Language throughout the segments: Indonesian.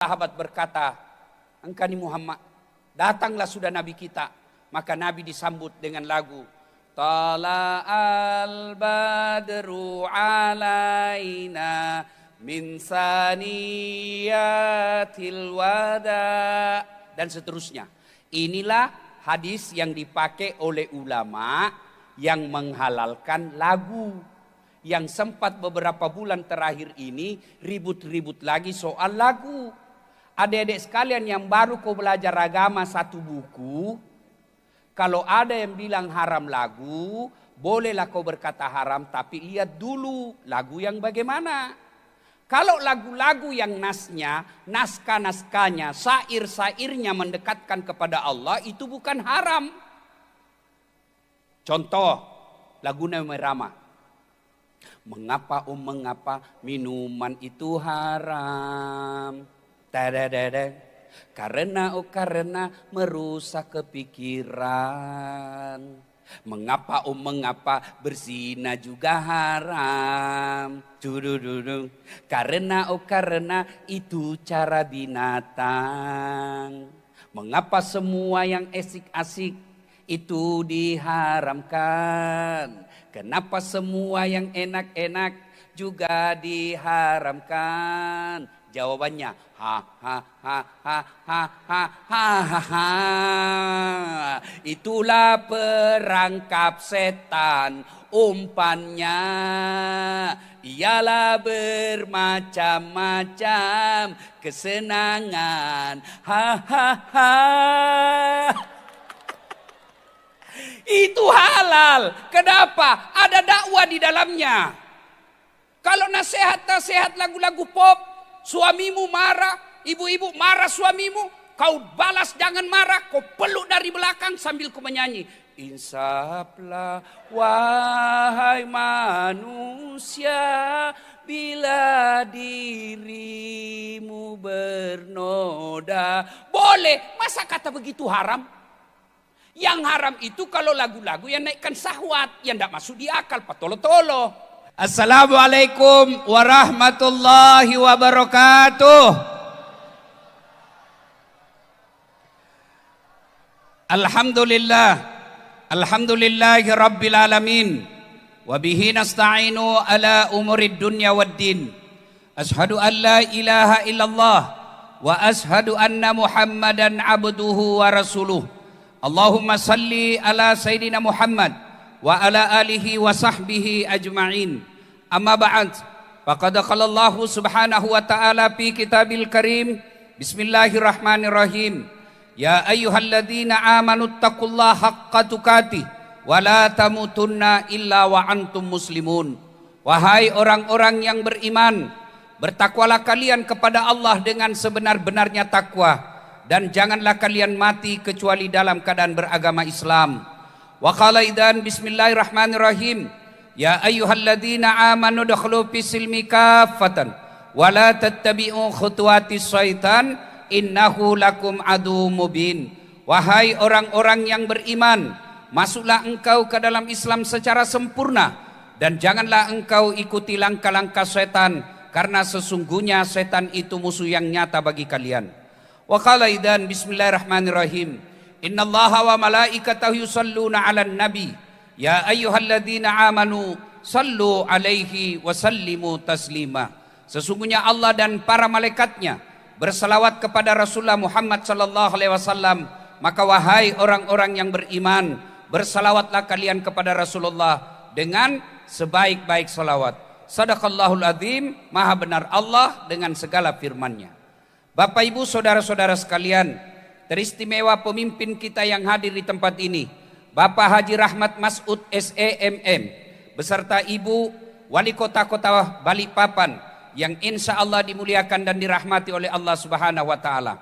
Sahabat berkata, "Engkau ni Muhammad, datanglah sudah Nabi kita." Maka Nabi disambut dengan lagu, "Tala'al badru alaina min saniyatil wada," dan seterusnya. Inilah hadis yang dipakai oleh ulama yang menghalalkan lagu, yang sempat beberapa bulan terakhir ini ribut-ribut lagi soal lagu. Adik-adik sekalian yang baru kau belajar agama satu buku, kalau ada yang bilang haram lagu, bolehlah kau berkata haram, tapi lihat dulu lagu yang bagaimana. Kalau lagu-lagu yang naskah-naskahnya, syair-syairnya mendekatkan kepada Allah, itu bukan haram. Contoh, lagu Nabi Rama. Mengapa mengapa minuman itu haram? Karena merusak kepikiran. Mengapa berzina juga haram? Karena itu cara binatang. Mengapa semua yang asik-asik itu diharamkan? Kenapa semua yang enak-enak juga diharamkan? Jawabannya, itulah perangkap setan, umpannya ialah bermacam-macam kesenangan. Itu halal. Kenapa? Ada dakwah di dalamnya. Kalau nasihat lagu-lagu pop, suamimu marah, ibu-ibu marah suamimu, kau balas jangan marah, kau peluk dari belakang sambil kau menyanyi. Insaflah wahai manusia, bila dirimu bernoda. Boleh, masa kata begitu haram? Yang haram itu kalau lagu-lagu yang naikkan syahwat, yang tidak masuk di akal, patolo-tolo. Assalamualaikum warahmatullahi wabarakatuh. Alhamdulillahi rabbil alamin. Wabihi nasta'inu ala umurid dunya waddin. Ashadu an la ilaha illallah wa ashadu anna muhammadan abduhu wa rasuluh. Allahumma salli ala Sayyidina Muhammad wa ala alihi wa sahbihi ajma'in. Amma ba'd. Faqad qala Allah subhanahu wa ta'ala fi kitabil karim. Bismillahirrahmanirrahim. Ya ayyuhalladzina amanu taqullaha haqqa tuqatih wa la tamutunna illa wa antum muslimun. Wahai orang-orang yang beriman, bertakwalah kalian kepada Allah dengan sebenar-benarnya takwa, dan janganlah kalian mati kecuali dalam keadaan beragama Islam. Wa qala idzan bismillahirrahmanirrahim. Ya ayyuhalladzina amanu dakhulu fis silmi kaffatan wa la tattabi'u khutuwatis syaitan innahu lakum adu mubin. Wahai orang-orang yang beriman, masuklah engkau ke dalam Islam secara sempurna, dan janganlah engkau ikuti langkah-langkah setan, karena sesungguhnya setan itu musuh yang nyata bagi kalian. Wa qala idzan bismillahirrahmanirrahim. Innallaha wa malaikatahu yusalluna 'alan nabi. Ya ayyuhalladzina amanu sallu 'alaihi wa sallimu taslima. Sesungguhnya Allah dan para malaikatnya berselawat kepada Rasulullah Muhammad sallallahu alaihi wasallam. Maka wahai orang-orang yang beriman, bersalawatlah kalian kepada Rasulullah dengan sebaik-baik salawat. Sadaqallahul azim. Maha benar Allah dengan segala firman-Nya. Bapak Ibu saudara-saudara sekalian, teristimewa pemimpin kita yang hadir di tempat ini, Bapak Haji Rahmat Masud SEMM, beserta Ibu Wali Kota Balikpapan yang insya Allah dimuliakan dan dirahmati oleh Allah Subhanahu wa Ta'ala.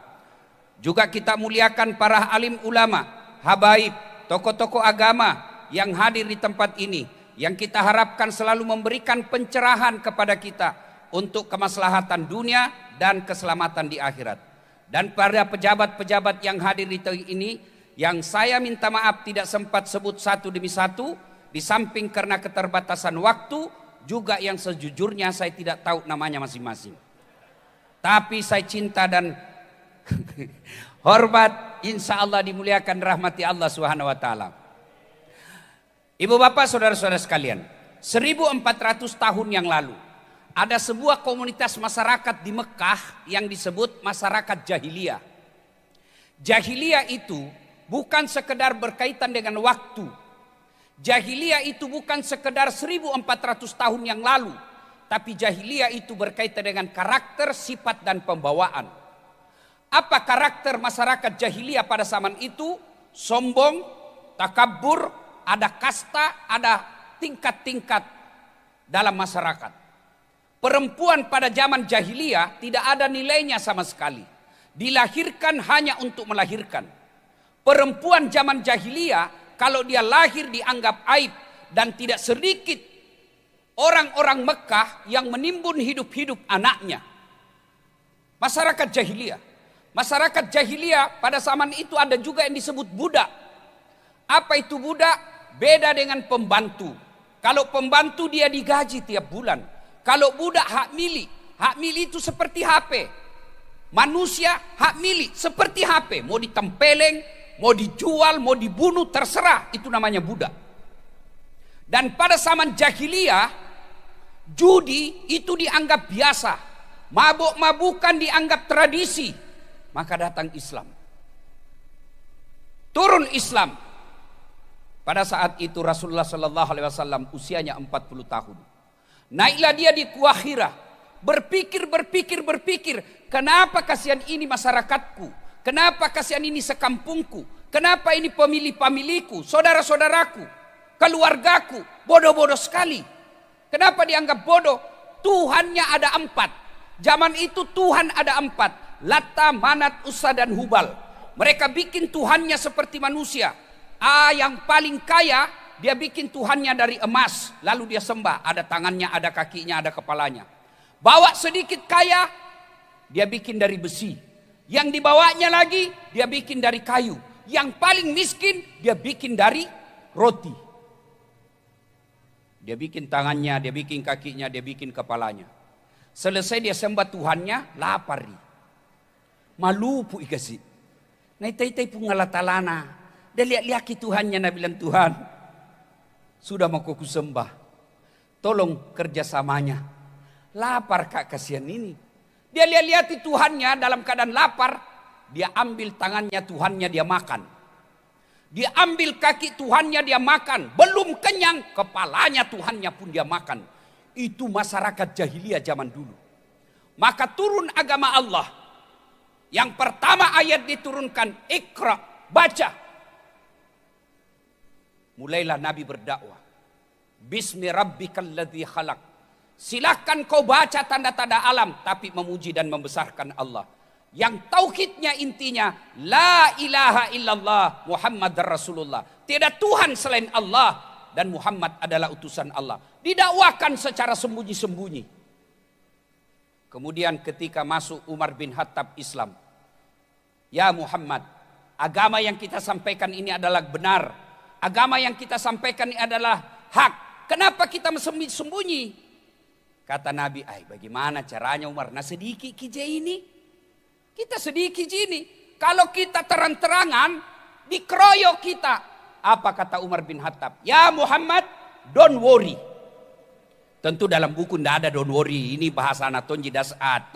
Juga kita muliakan para alim ulama, habaib, tokoh-tokoh agama yang hadir di tempat ini, yang kita harapkan selalu memberikan pencerahan kepada kita untuk kemaslahatan dunia dan keselamatan di akhirat. Dan para pejabat-pejabat yang hadir di ini, yang saya minta maaf tidak sempat sebut satu demi satu, di samping karena keterbatasan waktu, juga yang sejujurnya saya tidak tahu namanya masing-masing. Tapi saya cinta dan hormat, insya Allah dimuliakan rahmati Allah Subhanahu wa taala. Ibu bapak saudara-saudara sekalian, 1400 tahun yang lalu ada sebuah komunitas masyarakat di Mekah yang disebut masyarakat jahiliyah. Jahiliyah itu bukan sekedar berkaitan dengan waktu. Jahiliyah itu bukan sekedar 1400 tahun yang lalu, tapi jahiliyah itu berkaitan dengan karakter, sifat dan pembawaan. Apa karakter masyarakat jahiliyah pada zaman itu? Sombong, takabur, ada kasta, ada tingkat-tingkat dalam masyarakat. Perempuan pada zaman jahiliyah tidak ada nilainya sama sekali. Dilahirkan hanya untuk melahirkan. Perempuan zaman jahiliyah kalau dia lahir dianggap aib, dan tidak sedikit orang-orang Mekah yang menimbun hidup-hidup anaknya. Masyarakat jahiliyah. Masyarakat jahiliyah pada zaman itu ada juga yang disebut budak. Apa itu budak? Beda dengan pembantu. Kalau pembantu dia digaji tiap bulan. Kalau budak hak milik. Hak milik itu seperti HP. Manusia hak milik seperti HP. Mau ditempeleng, mau dijual, mau dibunuh, terserah. Itu namanya budak. Dan pada zaman jahiliyah, judi itu dianggap biasa. Mabuk-mabukan dianggap tradisi. Maka datang Islam. Turun Islam. Pada saat itu Rasulullah Sallallahu Alaihi Wasallam usianya 40 tahun. Naiklah dia di Kuahira. Berpikir. Kenapa kasihan ini masyarakatku? Kenapa kasihan ini sekampungku? Kenapa ini pemilih-pemilihku, saudara-saudaraku, keluargaku? Bodoh-bodoh sekali. Kenapa dianggap bodoh? Tuhannya ada 4. Zaman itu Tuhan ada 4. Lata, Manat, Uzza dan Hubal. Mereka bikin Tuhannya seperti manusia. Yang paling kaya dia bikin Tuhannya dari emas, lalu dia sembah. Ada tangannya, ada kakinya, ada kepalanya. Bawa sedikit kaya, dia bikin dari besi. Yang dibawanya lagi dia bikin dari kayu. Yang paling miskin dia bikin dari roti. Dia bikin tangannya, dia bikin kakinya, dia bikin kepalanya. Selesai dia sembah Tuhannya, lapar. Malu pu ikasi. Naitai pungalatalana. Dia lihat-lihat Tuhannya, Nabi bilang, Tuhan, sudah mau kuku sembah. Tolong kerjasamanya. Lapar kak, kasihan ini. Dia lihat-lihat Tuhannya dalam keadaan lapar. Dia ambil tangannya Tuhannya, dia makan. Dia ambil kaki Tuhannya, dia makan. Belum kenyang, kepalanya Tuhannya pun dia makan. Itu masyarakat jahiliyah zaman dulu. Maka turun agama Allah. Yang pertama ayat diturunkan, Iqra, baca. Mulailah Nabi berdakwah. Bismi rabbikal ladzi khalaq. Silakan kau baca tanda-tanda alam, tapi memuji dan membesarkan Allah. Yang tauhidnya intinya, la ilaha illallah Muhammad Rasulullah. Tidak Tuhan selain Allah, dan Muhammad adalah utusan Allah. Didakwakan secara sembunyi-sembunyi. Kemudian ketika masuk Umar bin Khattab Islam. Ya Muhammad, agama yang kita sampaikan ini adalah benar. Agama yang kita sampaikan ini adalah hak. Kenapa kita sembunyi? Kata Nabi, bagaimana caranya Umar? Nah sedikit kija ini. Kita sedikit ini. Kalau kita terang-terangan, dikeroyok kita. Apa kata Umar bin Khattab? Ya Muhammad, don't worry. Tentu dalam buku tidak ada don't worry. Ini bahasa Anatonji Das'at.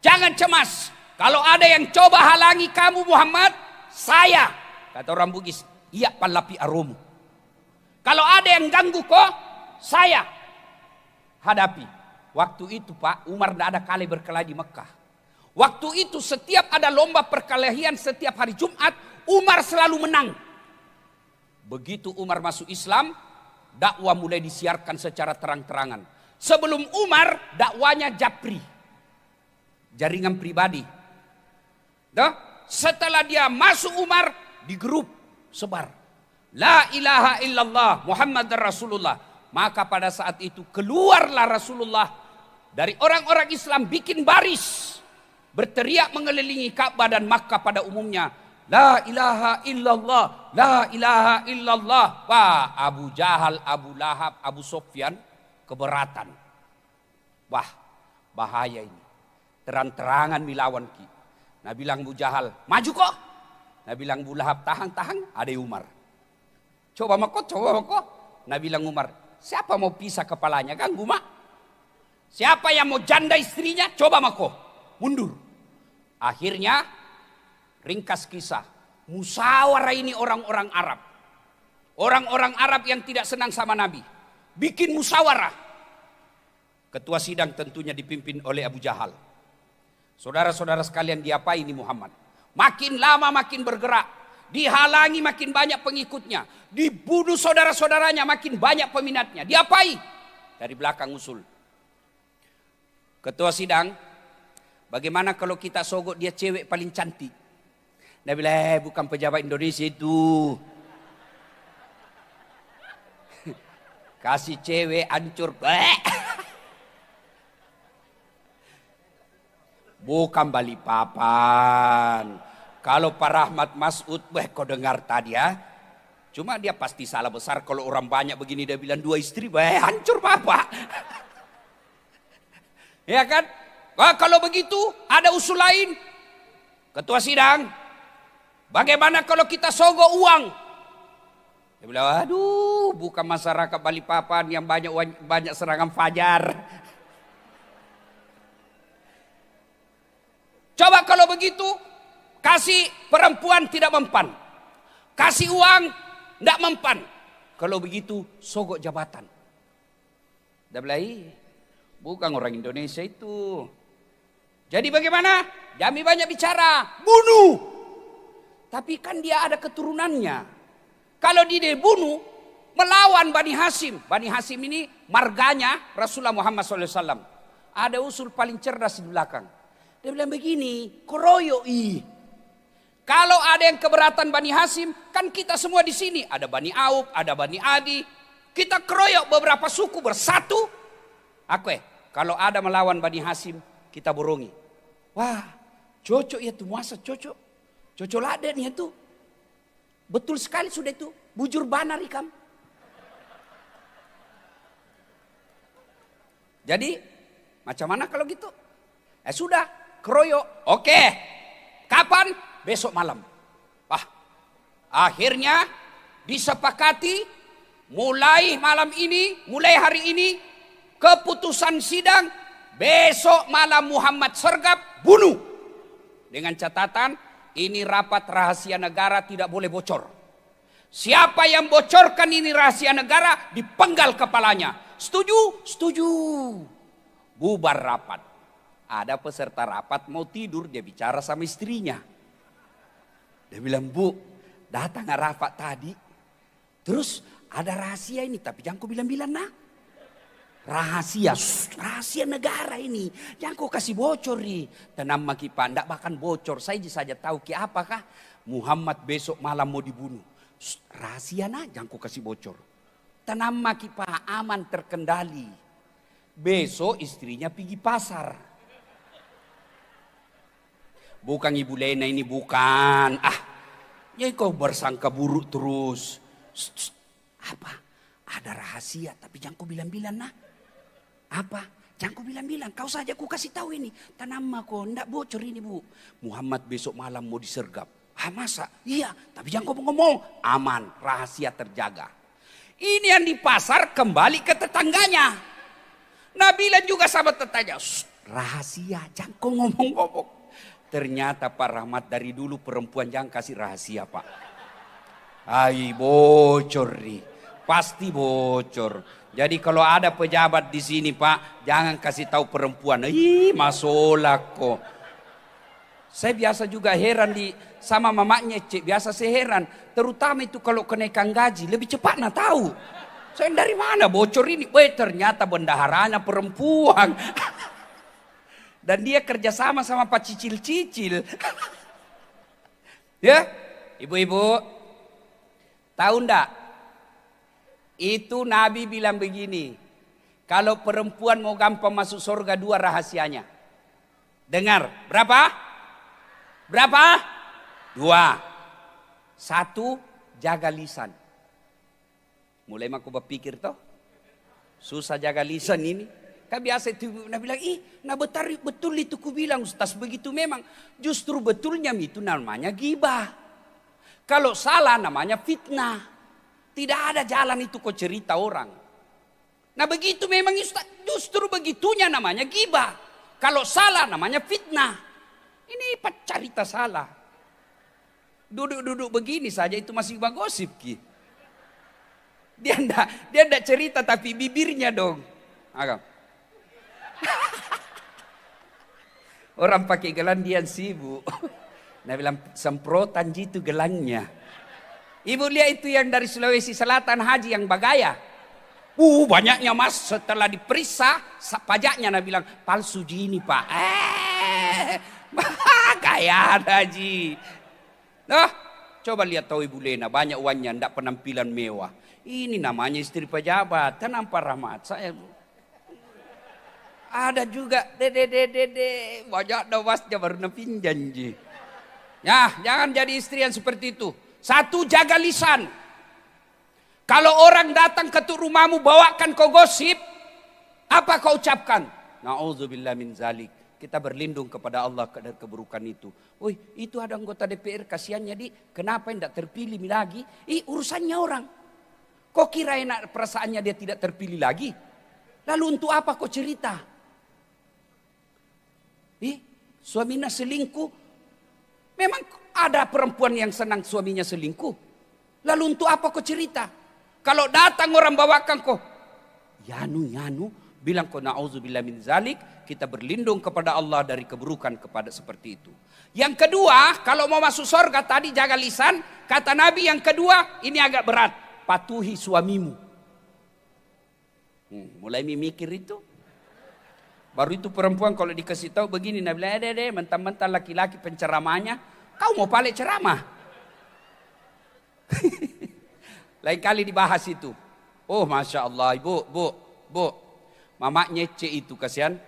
Jangan cemas. Kalau ada yang coba halangi kamu Muhammad, saya. Kata orang Bugis, iya palapi aromu. Kalau ada yang ganggu kok, saya hadapi. Waktu itu Pak, Umar tidak ada kali berkelahi di Mekah. Waktu itu setiap ada lomba perkelahian setiap hari Jumat, Umar selalu menang. Begitu Umar masuk Islam, dakwah mulai disiarkan secara terang-terangan. Sebelum Umar, dakwanya japri. Jaringan pribadi. Setelah dia masuk Umar, di grup sebar. La ilaha illallah Muhammad Rasulullah. Maka pada saat itu keluarlah Rasulullah dari orang-orang Islam bikin baris. Berteriak mengelilingi Ka'bah dan Makkah pada umumnya. La ilaha illallah, la ilaha illallah. Wah, Abu Jahal, Abu Lahab, Abu Sofyan keberatan. Wah, bahaya ini. Terang-terangan milawan ki. Nah bilang Abu Jahal, maju kok. Nah bilang Abu Lahab, tahan, ada Umar. Coba mako. Nah bilang Umar, siapa mau pisah kepalanya, ganggu mak. Siapa yang mau janda istrinya, coba mako, mundur. Akhirnya, ringkas kisah, musyawarah ini orang-orang Arab. Orang-orang Arab yang tidak senang sama Nabi. Bikin musyawarah. Ketua sidang tentunya dipimpin oleh Abu Jahal. Saudara-saudara sekalian, diapain ini Muhammad? Makin lama makin bergerak. Dihalangi makin banyak pengikutnya. Dibunuh saudara-saudaranya makin banyak peminatnya. Diapain? Dari belakang usul. Ketua sidang, bagaimana kalau kita sogok dia cewek paling cantik? Dia bilang, bukan pejabat Indonesia itu. Kasih cewek hancur. Bukan Balikpapan. Kalau Pak Rahmat Masud, kau dengar tadi ya. Cuma dia pasti salah besar kalau orang banyak begini dia bilang 2 istri, hancur Bapak. Ya kan? Wah, kalau begitu ada usul lain. Ketua sidang, bagaimana kalau kita sogok uang? Dia bilang, aduh, bukan masyarakat Balikpapan yang banyak serangan fajar. Coba kalau begitu, kasih perempuan tidak mempan. Kasih uang tidak mempan. Kalau begitu, sogok jabatan. Dia bilang, bukan orang Indonesia itu. Jadi bagaimana? Jami banyak bicara, bunuh. Tapi kan dia ada keturunannya. Kalau dia dibunuh, melawan Bani Hashim. Bani Hashim ini marganya Rasulullah Muhammad SAW. Ada usul paling cerdas di belakang. Dia bilang begini, keroyoi. Kalau ada yang keberatan Bani Hashim, kan kita semua di sini. Ada Bani Auf, ada Bani Adi. Kita keroyok beberapa suku bersatu. Kalau ada melawan Bani Hashim, kita borongi. Wah, cocok ya tuh, masa cocok. Cocok laden ya tuh. Betul sekali sudah itu. Bujur banar ikam. Jadi, macam mana kalau gitu? Sudah, keroyok. Oke. Kapan? Besok malam. Akhirnya disepakati mulai malam ini, mulai hari ini, keputusan sidang, besok malam Muhammad sergap, bunuh. Dengan catatan, ini rapat rahasia negara, tidak boleh bocor. Siapa yang bocorkan ini rahasia negara, dipenggal kepalanya. Setuju? Setuju. Bubar rapat. Ada peserta rapat mau tidur, dia bicara sama istrinya. Dia bilang, Bu, datang rapat tadi. Terus ada rahasia ini, tapi jangan kau bilang-bilang nah. Rahasia negara ini. Jangan kau kasih bocor nih. Tenang maki Pak, tidak bahkan bocor. Saya saja tahu ki apakah Muhammad besok malam mau dibunuh. Rahasia nah, jangan kau kasih bocor. Tenang maki Pak, aman terkendali. Besok istrinya pergi pasar. Bukan Ibu Lena ini, bukan. Ya kau bersangka buruk terus. Apa? Ada rahasia, tapi jangan kau bilang-bilang nah. Apa? Jangan kau bilang-bilang. Kau saja kau kasih tahu ini. Tanam kau, ndak bocor ini Bu. Muhammad besok malam mau disergap. Masa? Iya, tapi jangan kau ngomong. Aman, rahasia terjaga. Ini yang di pasar kembali ke tetangganya. Nabila juga sama tetangga. Rahasia, jangan kau ngomong-ngomong. Ternyata Pak Rahmat dari dulu perempuan jangan kasih rahasia Pak. Bocor nih. Pasti bocor. Jadi kalau ada pejabat di sini Pak, jangan kasih tahu perempuan. Masalah kok. Saya biasa juga heran sama mamanya Cik. Biasa saya heran. Terutama itu kalau kenaikan gaji. Lebih cepat nah tahu. Saya dari mana bocor ini? Ternyata bendaharanya perempuan. Dan dia kerjasama sama Pak Cicil-Cicil. Ya, ibu-ibu. Tahu ndak? Itu Nabi bilang begini. Kalau perempuan mau gampang masuk surga, 2 rahasianya. Dengar, berapa? Berapa? 2. 1, jaga lisan. Mulai aku berpikir toh. Susah jaga lisan ini. Kan biasa itu nah bilang, nah betul itu ku bilang Ustaz, begitu memang. Justru betulnya itu namanya gibah. Kalau salah namanya fitnah. Tidak ada jalan itu kau cerita orang. Nah begitu memang Ustaz, justru begitunya namanya gibah. Kalau salah namanya fitnah. Ini cerita salah. Duduk-duduk begini saja itu masih gosip ki. Dia enggak cerita tapi bibirnya dong. Agak. Orang pakai gelang dia sibuk. Nah bilang semprotan gitu gelangnya. Ibu lihat itu yang dari Sulawesi Selatan haji yang bagaya. Banyaknya mas, setelah diperiksa pajaknya nah bilang palsu ini pak. Kaya haji. Nah coba lihat tahu Ibu Lena banyak uangnya, ndak penampilan mewah. Ini namanya istri pejabat, tanpa rahmat saya. Ada juga dede banyak dawasnya baru pinjam ji. Ya jangan jadi istri yang seperti itu. Satu, jaga lisan. Kalau orang datang ke rumahmu bawakan kau gosip, apa kau ucapkan? Na'udzubillah min zalik. Kita berlindung kepada Allah dari keburukan itu. Woi, itu ada anggota DPR kasihannya di, kenapa tidak terpilih lagi? Urusannya orang. Kok kira enak perasaannya dia tidak terpilih lagi? Lalu untuk apa kau cerita? Suaminya selingkuh. Memang ada perempuan yang senang suaminya selingkuh. Lalu untuk apa kau cerita? Kalau datang orang bawakan kau, Yanu, bilang kau na'udzubillah min zalik, kita berlindung kepada Allah dari keburukan kepada seperti itu. Yang kedua, kalau mau masuk surga tadi jaga lisan, kata Nabi yang kedua, ini agak berat, patuhi suamimu. Mulai mikir itu. Baru itu perempuan kalau dikasih tahu begini, Nabi bilang, mentang-mentang laki-laki penceramahnya, kau mau balik ceramah. Lain kali dibahas itu. Oh Masya Allah, bu, mamaknya C itu kasihan.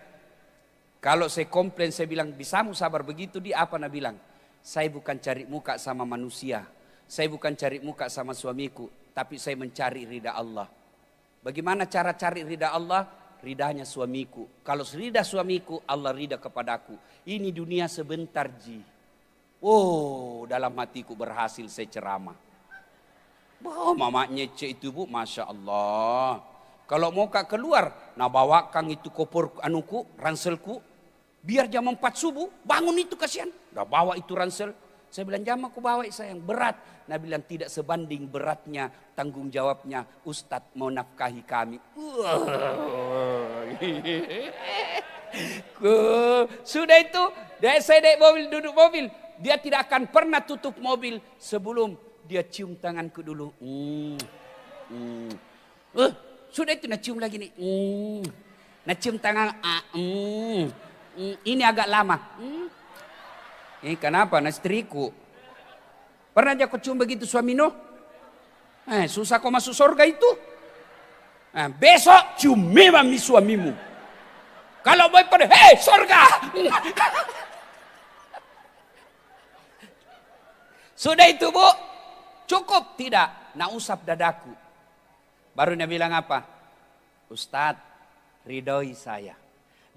Kalau saya komplain, saya bilang, bisamu sabar begitu, dia apa Nabi bilang? Saya bukan cari muka sama manusia. Saya bukan cari muka sama suamiku. Tapi saya mencari ridha Allah. Bagaimana cara cari ridha Allah? Ridhanya suamiku. Kalau ridha suamiku, Allah ridha kepadaku. Ini dunia sebentar ji. Oh, dalam hatiku berhasil saya ceramah. Oh, mamanya cek itu bu, Masya Allah. Kalau mau kak keluar, nah bawakan itu koper anuku, ranselku. Biar jam 4 subuh, bangun itu kasihan. Nah bawa itu ransel. Saya bilang, jam aku bawa sayang, berat. Nah bilang tidak sebanding beratnya tanggung jawabnya Ustadz mau nafkahi kami. Sudah itu, saya naik mobil, duduk mobil. Dia tidak akan pernah tutup mobil sebelum dia cium tanganku dulu. Sudah itu nak cium lagi nih. Nak cium tangan. Ini agak lama. Ini kenapa? Nah istriku. Pernah aja kau cium begitu suami no? Susah kau masuk surga itu. Besok cium memang nih suamimu. Kalau boy pada, hei surga. Sudah itu bu. Cukup tidak? Nak usap dadaku. Baru dia bilang apa? Ustadz, ridhoi saya.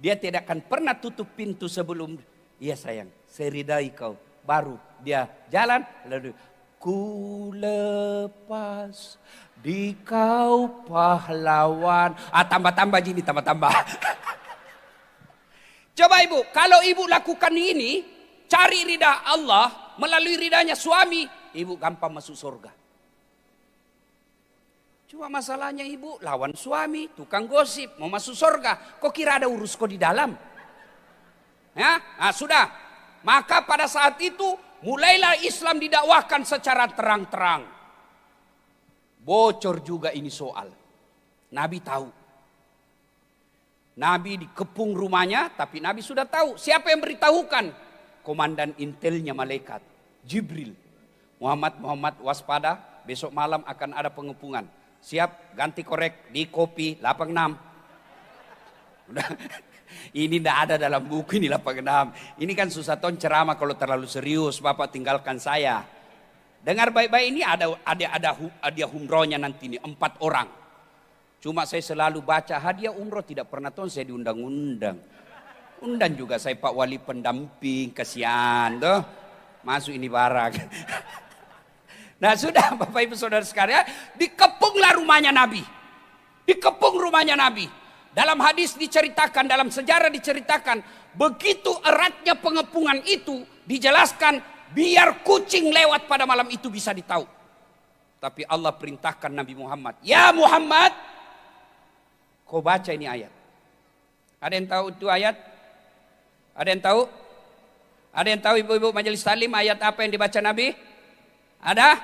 Dia tidak akan pernah tutup pintu sebelum. Iya sayang, saya ridhai kau. Baru dia jalan. Lalu ku lepas di kau pahlawan. Tambah-tambah gini, tambah-tambah. Coba ibu, kalau ibu lakukan ini, cari ridha Allah melalui ridhanya suami, ibu gampang masuk surga. Cuma masalahnya ibu lawan suami, tukang gosip, mau masuk surga. Kok kira ada urus kok di dalam? Ya, nah, sudah. Maka pada saat itu mulailah Islam didakwahkan secara terang-terang. Bocor juga ini soal. Nabi tahu. Nabi dikepung rumahnya, tapi Nabi sudah tahu. Siapa yang beritahukan? Komandan intelnya malaikat, Jibril. Muhammad waspada, besok malam akan ada pengepungan. Siap, ganti korek di kopi 86. Udah. Ini tidak ada dalam buku ini 86. Ini kan susah ton ceramah kalau terlalu serius. Bapak tinggalkan saya. Dengar baik-baik, ini ada hadiah umrohnya nanti nih 4 orang. Cuma saya selalu baca hadiah umroh, tidak pernah tahu saya diundang-undang. Undang juga saya Pak Wali pendamping, kasihan tuh. Masuk ini barang. Nah sudah Bapak Ibu Saudara sekalian, dikepunglah rumahnya Nabi. Dikepung rumahnya Nabi. Dalam hadis diceritakan, dalam sejarah diceritakan, begitu eratnya pengepungan itu, dijelaskan biar kucing lewat pada malam itu bisa ditahu. Tapi Allah perintahkan Nabi Muhammad, ya Muhammad, kau baca ini ayat. Ada yang tahu itu ayat? Ada yang tahu? Ada yang tahu ibu-ibu majelis taklim ayat apa yang dibaca Nabi? Ada?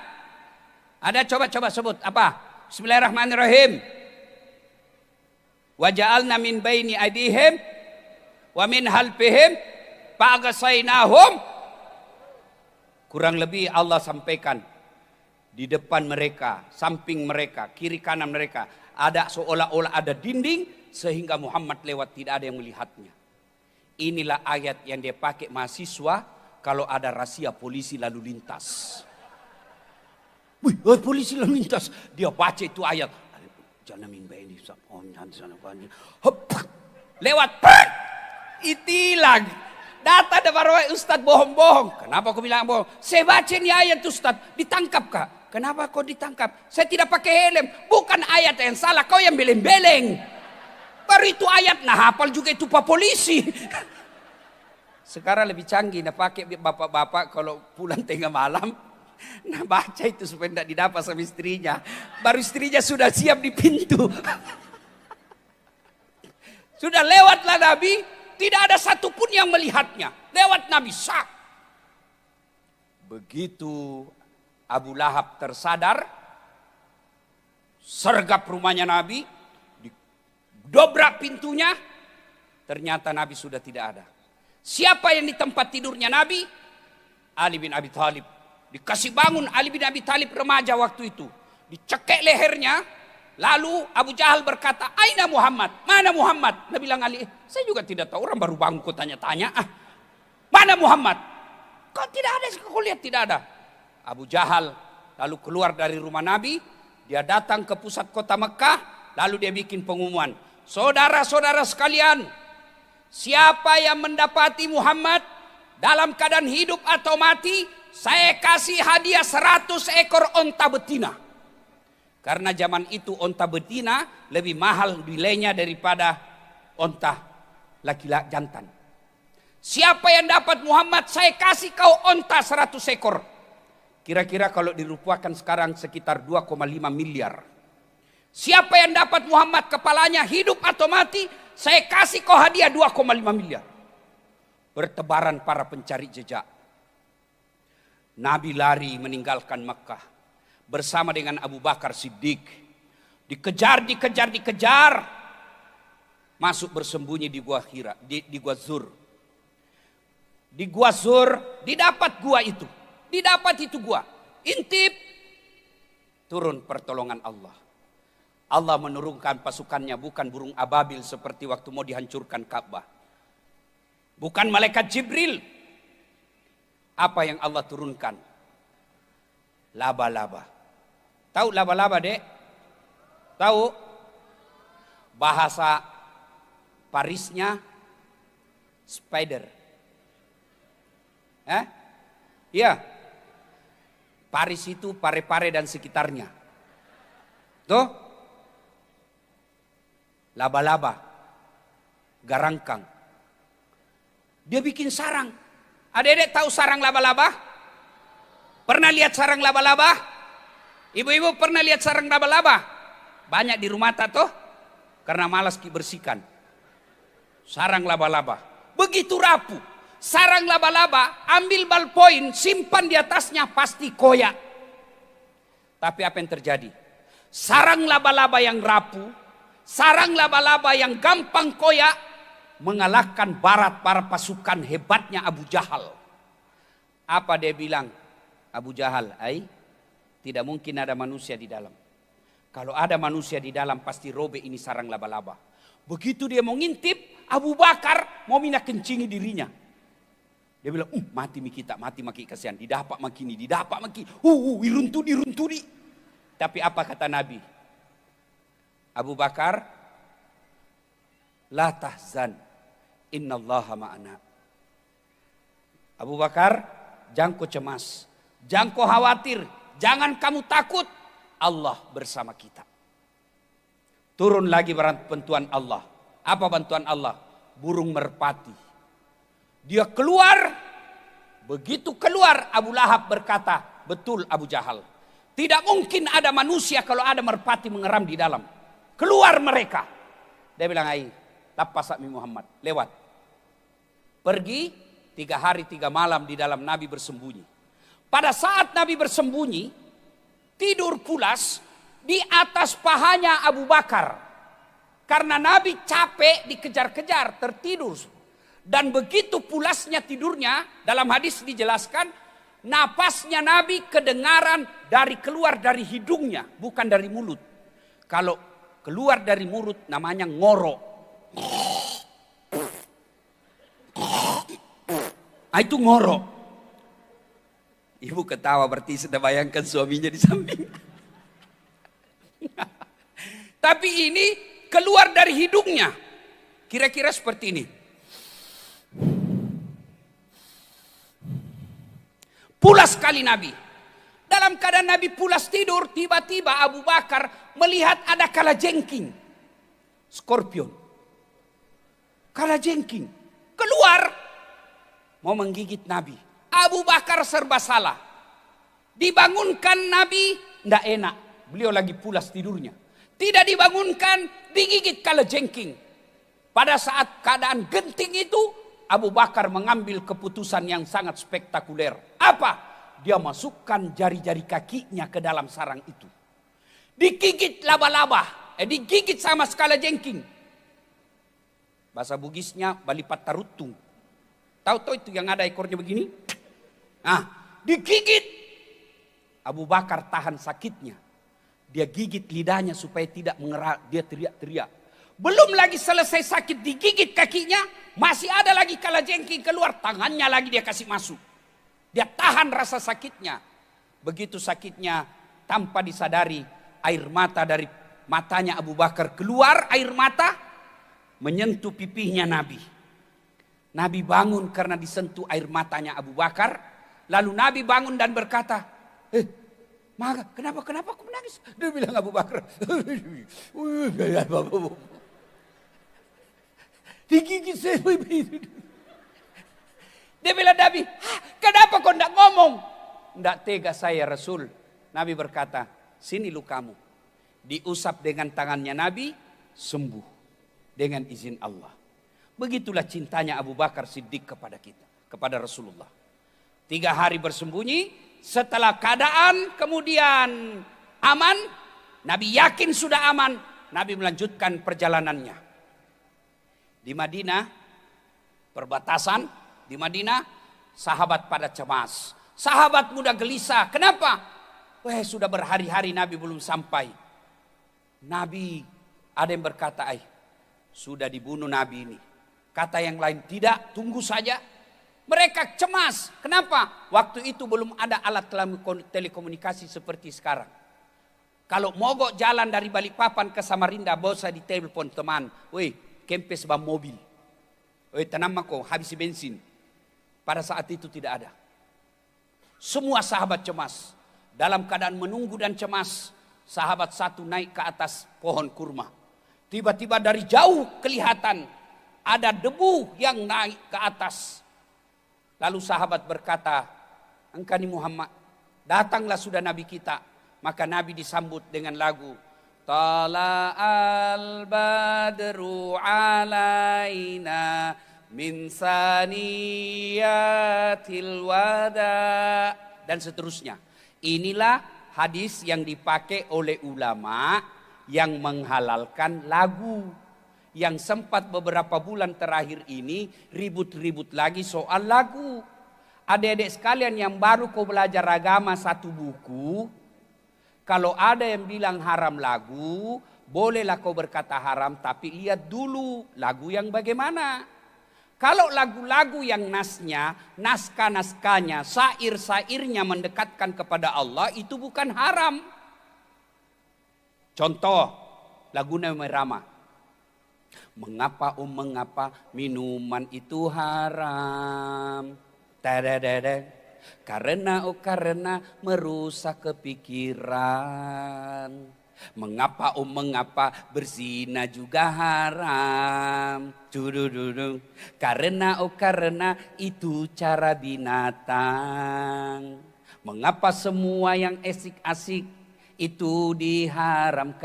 Ada, coba sebut. Apa? Bismillahirrahmanirrahim. Wa ja'alna min baini aydihim wa min halfihim fa'aghasaynahum. Kurang lebih Allah sampaikan di depan mereka, samping mereka, kiri kanan mereka ada seolah-olah ada dinding sehingga Muhammad lewat tidak ada yang melihatnya. Inilah ayat yang dia pakai mahasiswa kalau ada razia polisi lalu lintas. Wih, polisi lalu lintas, dia baca itu ayat. Jangan minta ini, lewat, itilang. Data ada baru Ustaz bohong-bohong. Kenapa aku bilang bohong? Saya baca ini ayat Ustaz, ditangkap kak. Kenapa kau ditangkap? Saya tidak pakai helm. Bukan ayat yang salah, kau yang beleng-beleng. Baru itu ayat, nah hafal juga itu Pak Polisi. Sekarang lebih canggih, nah pakai bapak-bapak kalau pulang tengah malam. Nah baca itu supaya tidak didapat sama istrinya. Baru istrinya sudah siap di pintu. Sudah lewatlah Nabi, tidak ada satupun yang melihatnya. Lewat Nabi sah. Begitu Abu Lahab tersadar, sergap rumahnya Nabi, dobrak pintunya, ternyata Nabi sudah tidak ada. Siapa yang di tempat tidurnya Nabi? Ali bin Abi Thalib. Dikasih bangun Ali bin Abi Thalib remaja waktu itu. Dicekek lehernya. Lalu Abu Jahal berkata, Aina Muhammad? Mana Muhammad? Dia bilang Ali, saya juga tidak tahu, orang baru bangun kau tanya-tanya. Mana Muhammad? Kau tidak ada, kau lihat tidak ada. Abu Jahal lalu keluar dari rumah Nabi. Dia datang ke pusat kota Mekah. Lalu dia bikin pengumuman. Saudara-saudara sekalian, siapa yang mendapati Muhammad dalam keadaan hidup atau mati, saya kasih hadiah 100 ekor onta betina. Karena zaman itu onta betina lebih mahal nilainya daripada onta laki-laki jantan. Siapa yang dapat Muhammad, saya kasih kau onta 100 ekor. Kira-kira kalau dirupiahkan sekarang sekitar 2,5 miliar. Siapa yang dapat Muhammad kepalanya hidup atau mati, saya kasih kau hadiah 2,5 miliar. Bertebaran para pencari jejak. Nabi lari meninggalkan Mekah bersama dengan Abu Bakar Siddiq. Dikejar. Masuk bersembunyi di Gua Hira, di Gua Zur. Di Gua Zur didapat gua itu. Didapat itu gua. Intip. Turun pertolongan Allah. Allah menurunkan pasukannya bukan burung ababil seperti waktu mau dihancurkan Ka'bah. Bukan malaikat Jibril. Apa yang Allah turunkan? Laba-laba. Tahu laba-laba, Dek? Tahu? Bahasa Parisnya spider. Iya. Paris itu Pare-Pare dan sekitarnya. Tuh. Laba-laba. Garangkang. Dia bikin sarang. Adik-adik tahu sarang laba-laba? Pernah lihat sarang laba-laba? Ibu-ibu pernah lihat sarang laba-laba? Banyak di rumah tuh. Karena malas dibersihkan. Sarang laba-laba. Begitu rapuh. Sarang laba-laba, ambil ballpoint, simpan di atasnya, pasti koyak. Tapi apa yang terjadi? Sarang laba-laba yang rapuh, sarang laba-laba yang gampang koyak, mengalahkan para pasukan hebatnya Abu Jahal. Apa dia bilang? Abu Jahal, tidak mungkin ada manusia di dalam. Kalau ada manusia di dalam pasti robek ini sarang laba-laba. Begitu dia mau ngintip, Abu Bakar mau minta kencingi dirinya. Dia bilang, mati kita, mati maki kasihan. Didapak maki, iruntudi. Tapi apa kata Nabi? Abu Bakar, la tahzan, innallaha ma'ana. Abu Bakar, jangan kau cemas, jangan kau khawatir, jangan kamu takut, Allah bersama kita. Turun lagi bantuan Allah. Apa bantuan Allah? Burung merpati. Dia keluar, begitu keluar Abu Lahab berkata, betul Abu Jahal. Tidak mungkin ada manusia kalau ada merpati mengeram di dalam. Keluar mereka. Dia bilang, "Ai, lapas Nabi Muhammad, lewat." Pergi 3 hari 3 malam di dalam Nabi bersembunyi. Pada saat Nabi bersembunyi, tidur pulas di atas pahanya Abu Bakar. Karena Nabi capek dikejar-kejar, tertidur. Dan begitu pulasnya tidurnya, dalam hadis dijelaskan, napasnya Nabi kedengaran keluar dari hidungnya, bukan dari mulut. Kalau keluar dari mulut namanya ngorok. Itu ngorok. Ibu ketawa berarti sudah bayangkan suaminya di samping. Tapi ini keluar dari hidungnya. Kira-kira seperti ini. Pulas sekali Nabi. Dalam keadaan Nabi pulas tidur, tiba-tiba Abu Bakar melihat ada kalajengking. Skorpion. Kalajengking. Keluar. Mau menggigit Nabi. Abu Bakar serba salah. Dibangunkan Nabi, tidak enak. Beliau lagi pulas tidurnya. Tidak dibangunkan, digigit kalajengking. Pada saat keadaan genting itu, Abu Bakar mengambil keputusan yang sangat spektakuler. Apa? Dia masukkan jari-jari kakinya ke dalam sarang itu. Digigit laba-laba. Digigit sama kalajengking. Bahasa Bugisnya balipat tarutung. Tahu itu yang ada ekornya begini? Digigit. Abu Bakar tahan sakitnya. Dia gigit lidahnya supaya tidak mengerak. Dia teriak-teriak. Belum lagi selesai sakit digigit kakinya. Masih ada lagi kalajengking keluar. Tangannya lagi dia kasih masuk. Dia tahan rasa sakitnya. Begitu sakitnya tanpa disadari. Air mata dari matanya Abu Bakar keluar. Air mata menyentuh pipihnya Nabi. Nabi bangun karena disentuh air matanya Abu Bakar. Lalu Nabi bangun dan berkata, Maka kenapa aku menangis? Dia bilang Abu Bakar. Digigit saya. Dia bilang Nabi, kenapa kau tidak ngomong? Tidak tega saya Rasul. Nabi berkata, sini lukamu. Diusap dengan tangannya Nabi, sembuh. Dengan izin Allah. Begitulah cintanya Abu Bakar Siddiq kepada kita. Kepada Rasulullah. 3 hari bersembunyi. Setelah keadaan kemudian aman. Nabi yakin sudah aman. Nabi melanjutkan perjalanannya. Di Madinah, perbatasan di Madinah, sahabat pada cemas. Sahabat muda gelisah. Kenapa? Sudah berhari-hari Nabi belum sampai. Nabi, ada yang berkata, sudah dibunuh Nabi ini. Kata yang lain, tidak, tunggu saja. Mereka cemas. Kenapa? Waktu itu belum ada alat telekomunikasi seperti sekarang. Kalau mogok jalan dari Balikpapan ke Samarinda, bosa di telepon teman. Kempes bam mobil. Tenang kok, habis bensin. Pada saat itu tidak ada. Semua sahabat cemas. Dalam keadaan menunggu dan cemas, sahabat satu naik ke atas pohon kurma. Tiba-tiba dari jauh kelihatan ada debu yang naik ke atas. Lalu sahabat berkata, engkau ni Muhammad, datanglah sudah Nabi kita. Maka Nabi disambut dengan lagu, Tala'al badru alaina min saniyatil wada. Dan seterusnya. Inilah hadis yang dipakai oleh ulama yang menghalalkan lagu. Yang sempat beberapa bulan terakhir ini ribut-ribut lagi soal lagu. Adik-adik sekalian yang baru kau belajar agama satu buku. Kalau ada yang bilang haram lagu, bolehlah kau berkata haram, tapi lihat dulu lagu yang bagaimana. Kalau lagu-lagu yang naskah-naskahnya, syair-syairnya mendekatkan kepada Allah, itu bukan haram. Contoh, Laguna merama. Mengapa mengapa minuman itu haram? Tadadadad. Karena merusak kepikiran. Mengapa mengapa berzina juga haram? Dudududu. Karena itu cara binatang. Mengapa semua yang asik-asik itu diharamkan?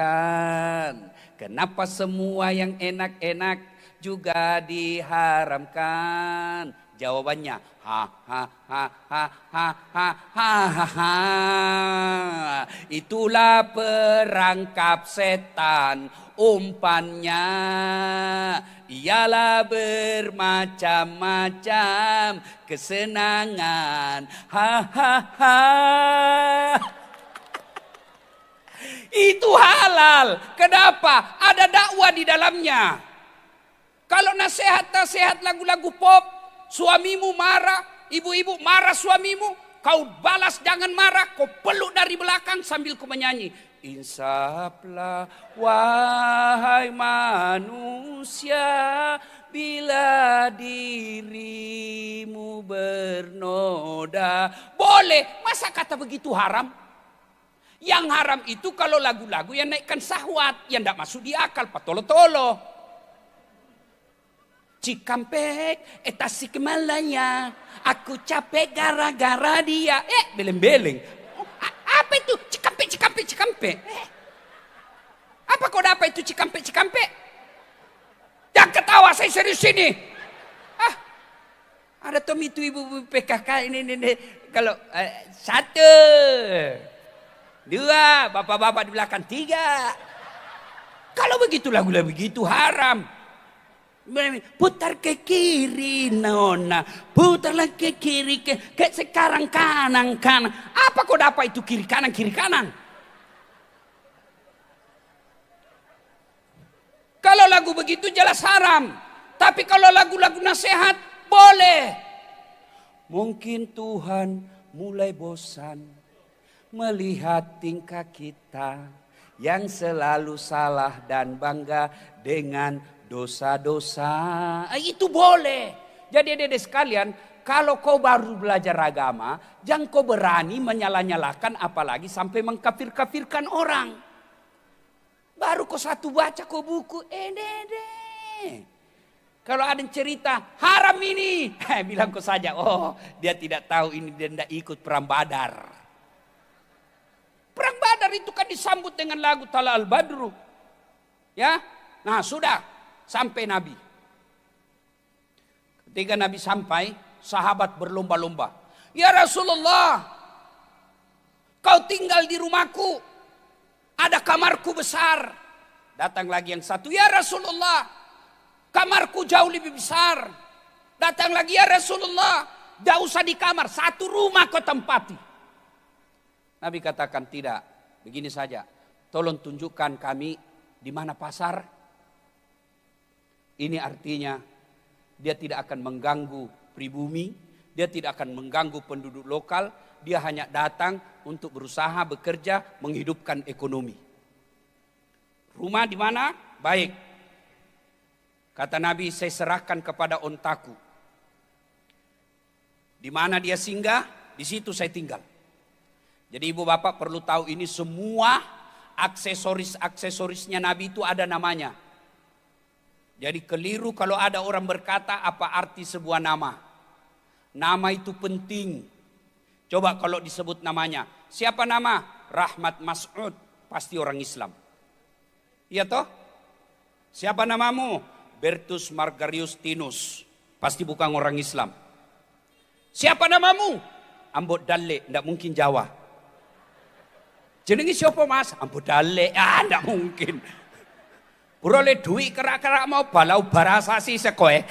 Kenapa semua yang enak-enak juga diharamkan? Jawabannya ha ha ha ha ha ha ha ha ha. Itulah perangkap setan, umpannya ialah bermacam-macam kesenangan. Ha ha ha. Itu halal. Kenapa? Ada dakwah di dalamnya. Kalau nasihat-nasihat lagu-lagu pop, suamimu marah, ibu-ibu marah suamimu, kau balas jangan marah, kau peluk dari belakang sambil kau menyanyi. Insaflah wahai manusia, bila dirimu bernoda. Boleh, masa kata begitu haram? Yang haram itu kalau lagu-lagu yang naikkan syahwat, yang tidak masuk di akal, patolo-tolo. Cikampek, Tasik Malaya, aku capek gara-gara dia. Beleng-beleng. Apa itu? Cikampek. Apa kau dapat itu Cikampek? Jangan ketawa, saya serius ini. Ada Tom itu ibu-ibu PKK ini. Kalau satu, dua, bapak-bapak di belakang, tiga. Kalau begitu lagu-lagu begitu haram. Putar ke kiri nona, putarlah ke kiri ke sekarang kanan. Apa kau dapat itu kiri kanan? Kalau lagu begitu jelas haram. Tapi kalau lagu-lagu nasihat boleh. Mungkin Tuhan mulai bosan melihat tingkah kita yang selalu salah dan bangga dengan dosa-dosa. Itu boleh. Jadi adik-adik sekalian, kalau kau baru belajar agama, jangan kau berani menyalah-nyalahkan apalagi sampai mengkafir-kafirkan orang. Baru kau satu baca kau buku, kalau ada cerita haram ini, bilang kau saja, oh dia tidak tahu ini, dia tidak ikut perang Badar. Perang Badar itu kan disambut dengan lagu Tala al-Badru. Ya, nah sudah. Sampai Nabi. Ketika Nabi sampai, sahabat berlomba-lomba. Ya Rasulullah, kau tinggal di rumahku. Ada kamarku besar. Datang lagi yang satu. Ya Rasulullah, kamarku jauh lebih besar. Datang lagi, ya Rasulullah, tidak usah di kamar, satu rumah kau tempati. Nabi katakan tidak, begini saja. Tolong tunjukkan kami di mana pasar. Ini artinya dia tidak akan mengganggu pribumi, dia tidak akan mengganggu penduduk lokal, dia hanya datang untuk berusaha bekerja menghidupkan ekonomi. Rumah di mana? Baik. Kata Nabi, saya serahkan kepada ontaku. Di mana dia singgah, di situ saya tinggal. Jadi ibu bapak perlu tahu ini semua aksesorisnya Nabi itu ada namanya. Jadi keliru kalau ada orang berkata apa arti sebuah nama. Nama itu penting. Coba kalau disebut namanya. Siapa nama? Rahmat Mas'ud. Pasti orang Islam. Iya toh? Siapa namamu? Bertus Margarius Tinus. Pasti bukan orang Islam. Siapa namamu? Ambot Dalle. Tidak mungkin Jawa. Jenengi siapa mas? Ambot Dalle. Tidak mungkin. Boleh duit kerak-kerak mau balau barasasi sekoe.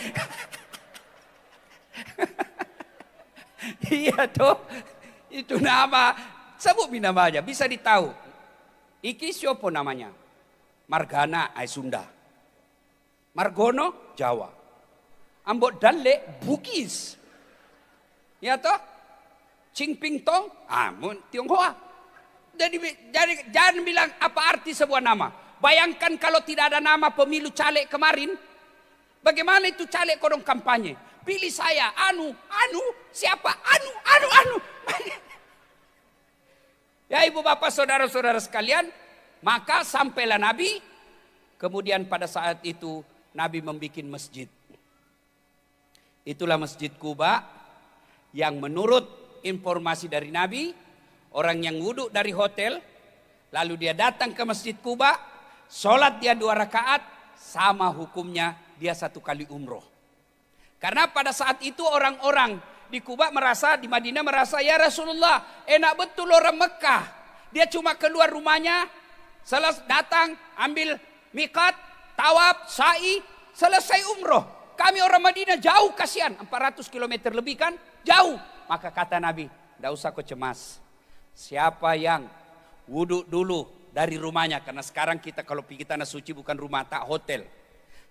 Iya toh. Itu nama. Sebut nama aja. Bisa ditahu. Iki siapa namanya? Margana Sunda. Margono Jawa. Ambok Dalle Bugis. Ya toh. Cingping Tong. Tionghoa. Jadi jangan bilang apa arti sebuah nama. Bayangkan kalau tidak ada nama pemilu caleg kemarin. Bagaimana itu caleg kodong kampanye? Pilih saya, siapa? Anu. Ya ibu bapak saudara-saudara sekalian, maka sampailah Nabi. Kemudian pada saat itu Nabi membuat masjid. Itulah Masjid Quba yang menurut informasi dari Nabi, orang yang wudhu dari hotel, lalu dia datang ke Masjid Quba, sholat dia 2 rakaat, sama hukumnya dia 1 kali umroh. Karena pada saat itu orang-orang di Quba merasa, di Madinah merasa, ya Rasulullah enak betul orang Mekah. Dia cuma keluar rumahnya, datang ambil miqat, tawaf, sa'i, selesai umroh. Kami orang Madinah jauh kasihan, 400 km lebih kan, jauh. Maka kata Nabi, tidak usah kau cemas. Siapa yang wudhu dulu dari rumahnya, karena sekarang kita kalau pergi tanah suci bukan rumah, tak hotel.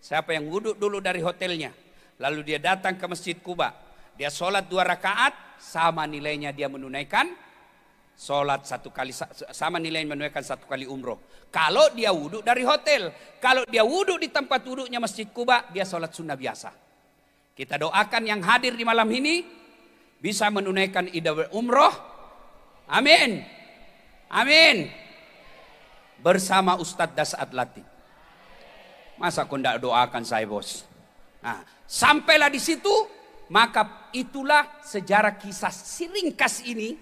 Siapa yang wudhu dulu dari hotelnya, lalu dia datang ke Masjid Quba, dia sholat 2 rakaat, sama nilainya dia menunaikan sholat 1 kali, sama nilainya menunaikan 1 kali umroh. Kalau dia wudhu dari hotel, kalau dia wudhu di tempat wudhunya Masjid Quba, dia sholat sunnah biasa. Kita doakan yang hadir di malam ini bisa menunaikan ibadah umroh. Amin. Amin. Bersama Ustadz Dasat Latif. Masa kau tidak doakan saya bos? Nah, sampailah di situ, maka itulah sejarah kisah ringkas ini.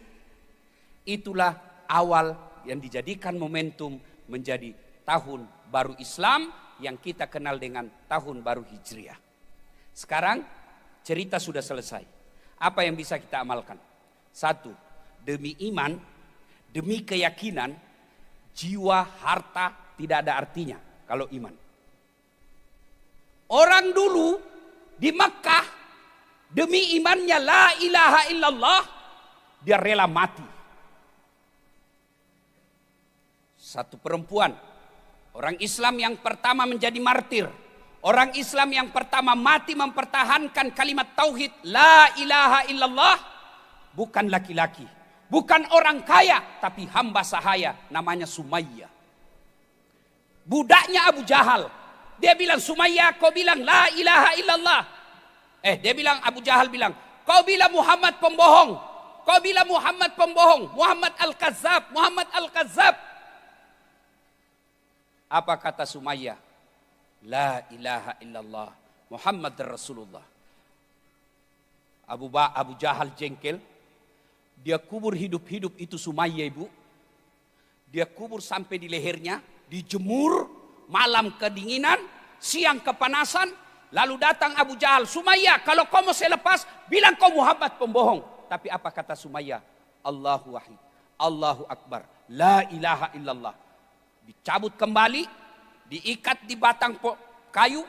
Itulah awal yang dijadikan momentum menjadi tahun baru Islam yang kita kenal dengan tahun baru Hijriah. Sekarang cerita sudah selesai. Apa yang bisa kita amalkan? 1, demi iman, demi keyakinan, jiwa, harta tidak ada artinya kalau iman. Orang dulu di Mekah demi imannya la ilaha illallah, dia rela mati. Satu perempuan, orang Islam yang pertama menjadi martir. Orang Islam yang pertama mati mempertahankan kalimat tauhid la ilaha illallah. Bukan laki-laki, bukan orang kaya, tapi hamba sahaya namanya Sumayyah. Budaknya Abu Jahal. Dia bilang, Sumayyah kau bilang la ilaha illallah. Dia bilang, Abu Jahal bilang, kau bilang Muhammad pembohong. Kau bilang Muhammad pembohong. Muhammad al-Kazzab. Muhammad al-Kazzab. Apa kata Sumayyah? La ilaha illallah Muhammad Rasulullah. Abu Jahal jengkel. Dia kubur hidup-hidup itu Sumayyah ibu. Dia kubur sampai di lehernya. Dijemur. Malam kedinginan. Siang kepanasan. Lalu datang Abu Jahal. Sumayyah kalau kau mau saya lepas, bilang kau Muhammad pembohong. Tapi apa kata Sumayyah? Allahu wahid. Allahu akbar. La ilaha illallah. Dicabut kembali, diikat di batang kayu,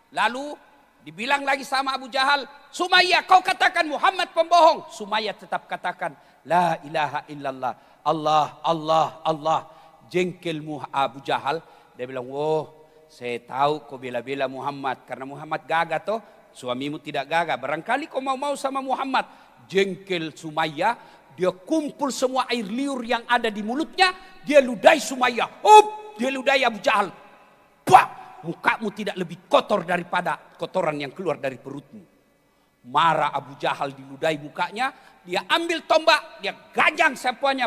lalu dibilang lagi sama Abu Jahal, Sumayyah kau katakan Muhammad pembohong. Sumayyah tetap katakan la ilaha illallah. Allah. Jengkel Abu Jahal, dia bilang, saya tahu kau bela-bela Muhammad karena Muhammad gagah toh, suamimu tidak gagah. Barangkali kau mau sama Muhammad. Jengkel Sumayyah, dia kumpul semua air liur yang ada di mulutnya, dia ludahi Sumayyah. Dia ludahi Abu Jahal. Mukamu tidak lebih kotor daripada kotoran yang keluar dari perutmu. Marah Abu Jahal diludahi mukanya, dia ambil tombak, dia gajang semuanya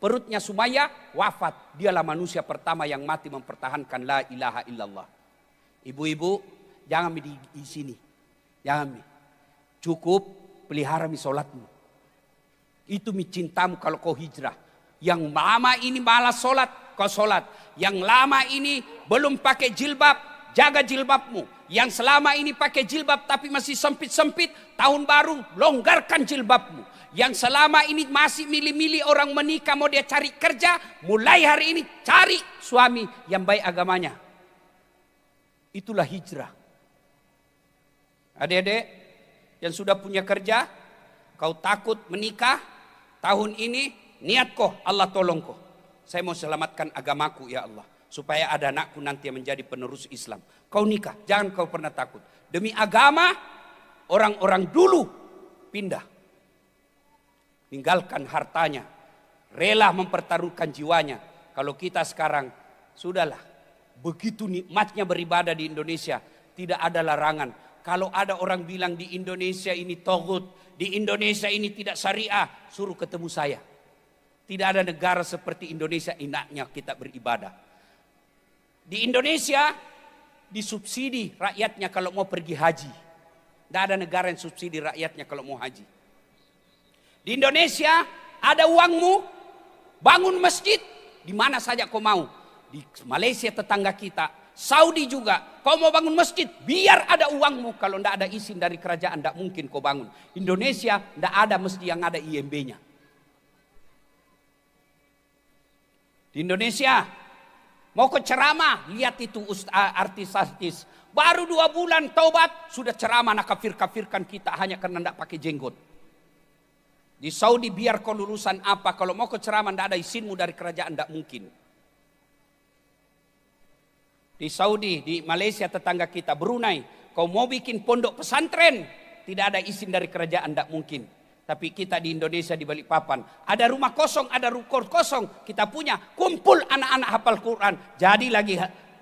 perutnya Sumayyah, wafat. Dialah manusia pertama yang mati mempertahankan la ilaha illallah. Ibu-ibu, jangan di sini. Jangan. Cukup pelihara sholatmu. Itu cintamu kalau kau hijrah. Yang lama ini malas sholat, kau sholat. Yang lama ini belum pakai jilbab, jaga jilbabmu. Yang selama ini pakai jilbab tapi masih sempit-sempit, tahun baru longgarkan jilbabmu. Yang selama ini masih milih-milih orang menikah mau dia cari kerja, mulai hari ini cari suami yang baik agamanya. Itulah hijrah. Adik-adik yang sudah punya kerja, kau takut menikah, tahun ini niat kau, Allah tolong kau. Saya mau selamatkan agamaku ya Allah. Supaya ada anakku nanti yang menjadi penerus Islam. Kau nikah, jangan kau pernah takut. Demi agama, orang-orang dulu pindah. Tinggalkan hartanya. Rela mempertaruhkan jiwanya. Kalau kita sekarang Sudahlah, begitu nikmatnya beribadah di Indonesia, tidak ada larangan. Kalau ada orang bilang di Indonesia ini togut, di Indonesia ini tidak syariah, suruh ketemu saya. Tidak ada negara seperti Indonesia enaknya kita beribadah. Di Indonesia disubsidi rakyatnya kalau mau pergi haji. Tidak ada negara yang subsidi rakyatnya kalau mau haji. Di Indonesia ada uangmu, bangun masjid di mana saja kau mau. Di Malaysia tetangga kita, Saudi juga, kau mau bangun masjid biar ada uangmu. Kalau tidak ada izin dari kerajaan tidak mungkin kau bangun. Indonesia tidak ada masjid yang ada IMB-nya. Di Indonesia mau ke ceramah, lihat itu artis-artis. Baru 2 bulan taubat, sudah ceramah nak kafir-kafirkan kita hanya karena tidak pakai jenggot. Di Saudi biar kau lulusan apa, kalau mau ke ceramah tidak ada izinmu dari kerajaan, tidak mungkin. Di Saudi, di Malaysia tetangga kita, Brunei, kau mau bikin pondok pesantren, tidak ada izin dari kerajaan, tidak mungkin. Tapi kita di Indonesia di Balikpapan, ada rumah kosong, ada rukun kosong, kita punya, kumpul anak-anak hafal Quran, jadi lagi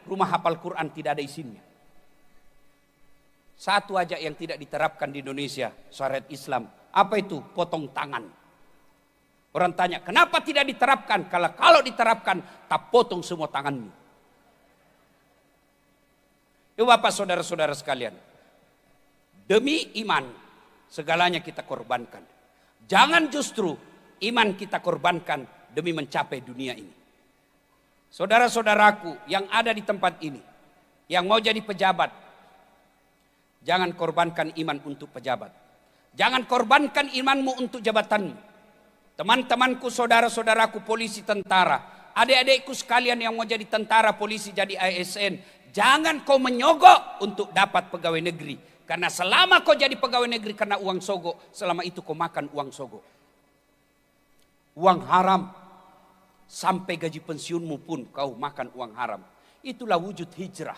rumah hafal Quran tidak ada izinnya. Satu aja yang tidak diterapkan di Indonesia, syariat Islam, apa itu? Potong tangan. Orang tanya, kenapa tidak diterapkan? Kalau diterapkan, tak potong semua tanganmu. Itu Bapak saudara-saudara sekalian, demi iman segalanya kita korbankan. Jangan justru iman kita korbankan demi mencapai dunia ini. Saudara-saudaraku yang ada di tempat ini, yang mau jadi pejabat, jangan korbankan iman untuk pejabat. Jangan korbankan imanmu untuk jabatanmu. Teman-temanku, saudara-saudaraku polisi, tentara, adik-adikku sekalian yang mau jadi tentara, polisi, jadi ASN, jangan kau menyogok untuk dapat pegawai negeri. Karena selama kau jadi pegawai negeri karena uang sogok, selama itu kau makan uang sogok. Uang haram. Sampai gaji pensiunmu pun kau makan uang haram. Itulah wujud hijrah.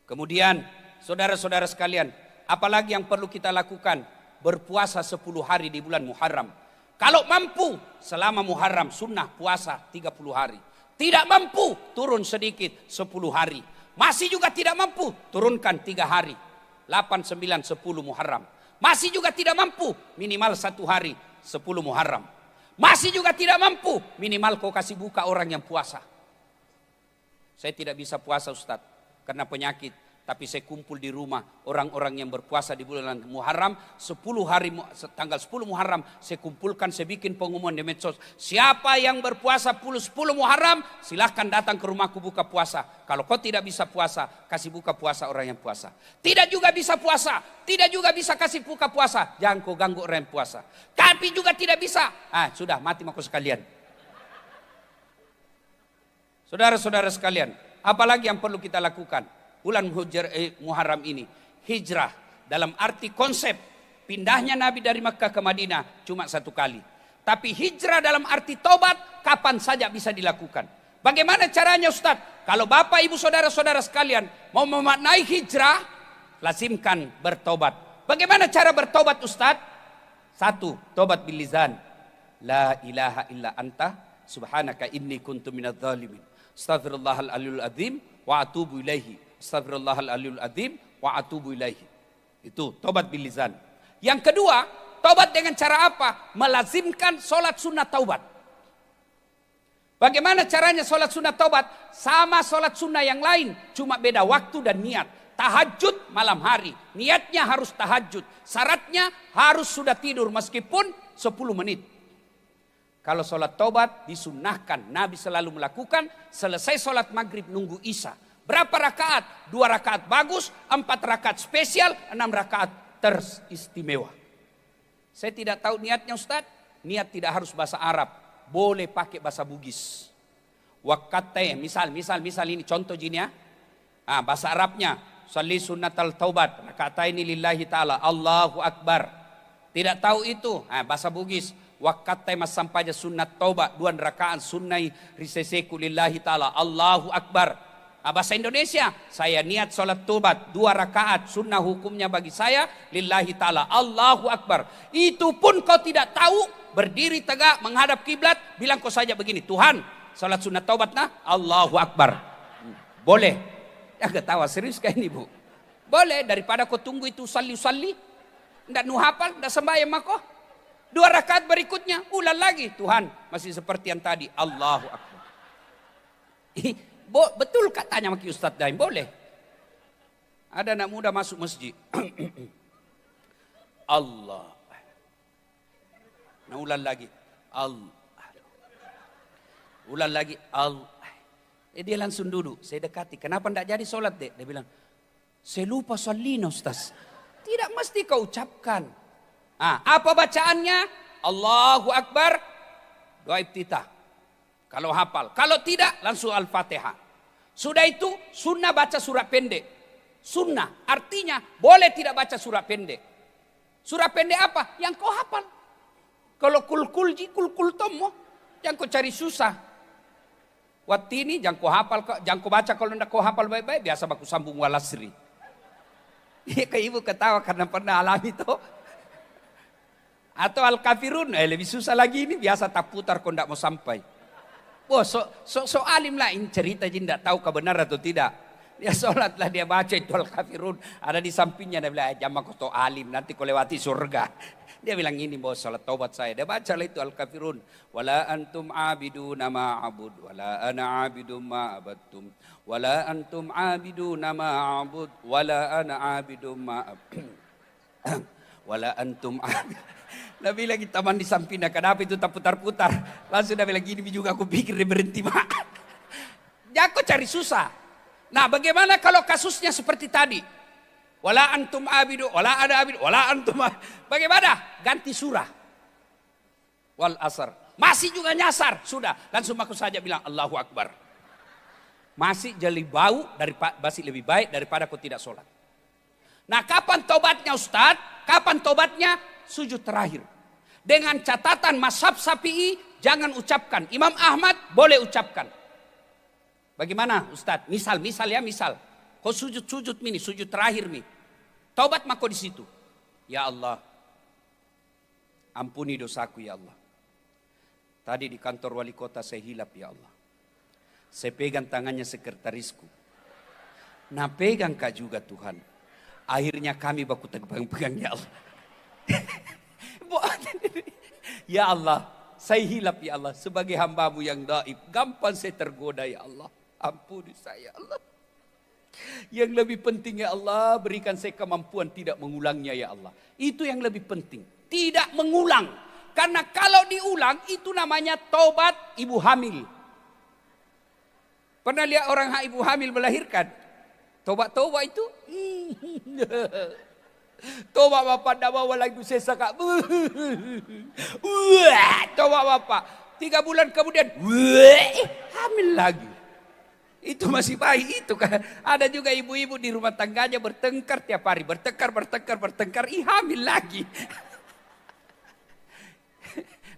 Kemudian saudara-saudara sekalian, apalagi yang perlu kita lakukan? Berpuasa 10 hari di bulan Muharram. Kalau mampu selama Muharram sunnah puasa 30 hari. Tidak mampu turun sedikit 10 hari. Masih juga tidak mampu, turunkan 3 hari. 8, 9, 10 Muharram. Masih juga tidak mampu, minimal 1 hari 10 Muharram. Masih juga tidak mampu, minimal kau kasih buka orang yang puasa. Saya tidak bisa puasa Ustadz, karena penyakit. Tapi saya kumpul di rumah orang-orang yang berpuasa di bulan Muharram. 10 hari, tanggal 10 Muharram saya kumpulkan, saya bikin pengumuman di medsos. Siapa yang berpuasa 10 Muharram silahkan datang ke rumahku buka puasa. Kalau kau tidak bisa puasa, kasih buka puasa orang yang puasa. Tidak juga bisa puasa, tidak juga bisa kasih buka puasa, jangan kau ganggu orang yang puasa. Tapi juga tidak bisa, sudah mati maku sekalian. Saudara-saudara sekalian, apalagi yang perlu kita lakukan? Bulan Muharram ini hijrah dalam arti konsep pindahnya Nabi dari Makkah ke Madinah cuma 1 kali. Tapi hijrah dalam arti tobat kapan saja bisa dilakukan. Bagaimana caranya Ustadz? Kalau Bapak Ibu saudara-saudara sekalian mau memaknai hijrah, lazimkan bertobat. Bagaimana cara bertobat Ustadz? 1, tobat bil lisan. La ilaha illa anta subhanaka inni kuntu minadz zalimin. Astaghfirullahal aliyul azim wa atubu ilaihi. Astaghfirullahal aliyul azim wa atubu ilaihi. Itu tobat bil lisan. Yang kedua, tobat dengan cara apa? Melazimkan sholat sunat taubat. Bagaimana caranya sholat sunat taubat? Sama sholat sunnah yang lain, cuma beda waktu dan niat. Tahajud malam hari, niatnya harus tahajud. Syaratnya harus sudah tidur meskipun 10 menit. Kalau sholat taubat disunnahkan, Nabi selalu melakukan, selesai sholat maghrib nunggu isya. Berapa rakaat? 2 rakaat bagus, 4 rakaat spesial, 6 rakaat teristimewa. Saya tidak tahu niatnya Ustaz. Niat tidak harus bahasa Arab, boleh pakai bahasa Bugis. Wakate, misal ini contoh gini ya. Bahasa Arabnya, salli sunnatal taubat, rakataini lillahi ta'ala, Allahu Akbar. Tidak tahu itu, bahasa Bugis. Wakate mas sampaja sunnat taubat, 2 rakaat sunnai riseseku lillahi ta'ala, Allahu Akbar. Bahasa Indonesia, saya niat sholat taubat 2 rakaat, sunnah hukumnya bagi saya lillahi ta'ala, Allahu Akbar. Itu pun kau tidak tahu, berdiri tegak menghadap kiblat, bilang kau saja begini, Tuhan Salat sunat taubat nah, Allahu Akbar. Boleh. Ya ketawa serius kayak ini bu. Boleh, daripada kau tunggu itu salli. Nggak nu hafal, nggak sembahyang mako. 2 rakaat berikutnya, ulang lagi. Tuhan, masih seperti yang tadi. Allahu Akbar. Betul katanya maki Ustadz Daim, boleh. Ada anak muda masuk masjid. Allah. Nah ulang lagi. Allah. Ulang lagi. Allah. Dia langsung duduk. Saya dekati. Kenapa tidak jadi sholat dek? Dia bilang. Saya lupa sholina Ustaz. Tidak mesti kau ucapkan. Apa bacaannya? Allahu Akbar. Doa iftitah. Kalau hafal. Kalau tidak langsung Al-Fatihah. Sudah itu sunnah baca surat pendek. Sunnah. Artinya boleh tidak baca surat pendek. Surat pendek apa? Yang kau hafal. Kalau kul-kulji, kul-kul tomo. Yang kau cari susah. Waktu ini jangan kau hafal, jangan kau baca kalau tidak kau hafal baik-baik. Biasa baku sambung walasri. Kayak ibu ketawa karena pernah alami itu. Atau al-kafirun, lebih susah lagi ini. Biasa tak putar kau tidak mau sampai. Wah, so alim lah ini cerita jadi tidak tahu kebenaran atau tidak. Dia sholat lah dia baca itu al-kafirun. Ada di sampingnya dia bilang, jangan kau alim nanti kau lewati surga. Dia bilang ini bos sholat taubat saya. Dia baca lah itu al-kafirun. Wala antum abiduna ma'abud. Wala ana abidum ma'abadtum. Wala antum abiduna ma'abud. Wala ana abidum ma'abud. Wala antum abid. Nabi lagi taman di sampingnya. Kenapa itu tak putar-putar. Langsung Nabi lagi ini juga aku pikir dia berhenti mak. Ya aku cari susah. Nah bagaimana kalau kasusnya seperti tadi. Wala antum abidu, wala ada abid, wala antum abid. Bagaimana? Ganti surah. Wal asar. Masih juga nyasar. Sudah. Langsung aku saja bilang Allahu Akbar. Masih jadi bau, masih lebih baik daripada kau tidak sholat. Nah kapan tobatnya Ustaz? Kapan tobatnya? Sujud terakhir. Dengan catatan mazhab Syafi'i jangan ucapkan. Imam Ahmad boleh ucapkan. Bagaimana Ustaz? Misal. Kau sujud ini, sujud terakhir nih. Taubat mako di situ. Ya Allah, ampuni dosaku ya Allah. Tadi di kantor wali kota saya hilap ya Allah. Saya pegang tangannya sekretarisku. Nah pegang kak juga Tuhan. Akhirnya kami baku pegang ya Allah. Ya Allah, saya hilap ya Allah sebagai hambamu yang daib. Gampang saya tergoda ya Allah. Ampuni saya Allah. Yang lebih penting ya Allah, berikan saya kemampuan tidak mengulangnya ya Allah. Itu yang lebih penting. Tidak mengulang. Karena kalau diulang itu namanya taubat ibu hamil. Pernah lihat orang ibu hamil melahirkan? Taubat itu. Taubat bapak dah bawa lagi sesak. Taubat bapak. 3 bulan kemudian hamil lagi. Itu masih bayi itu kan. Ada juga ibu-ibu di rumah tangganya bertengkar tiap hari. Bertengkar. Hamil lagi.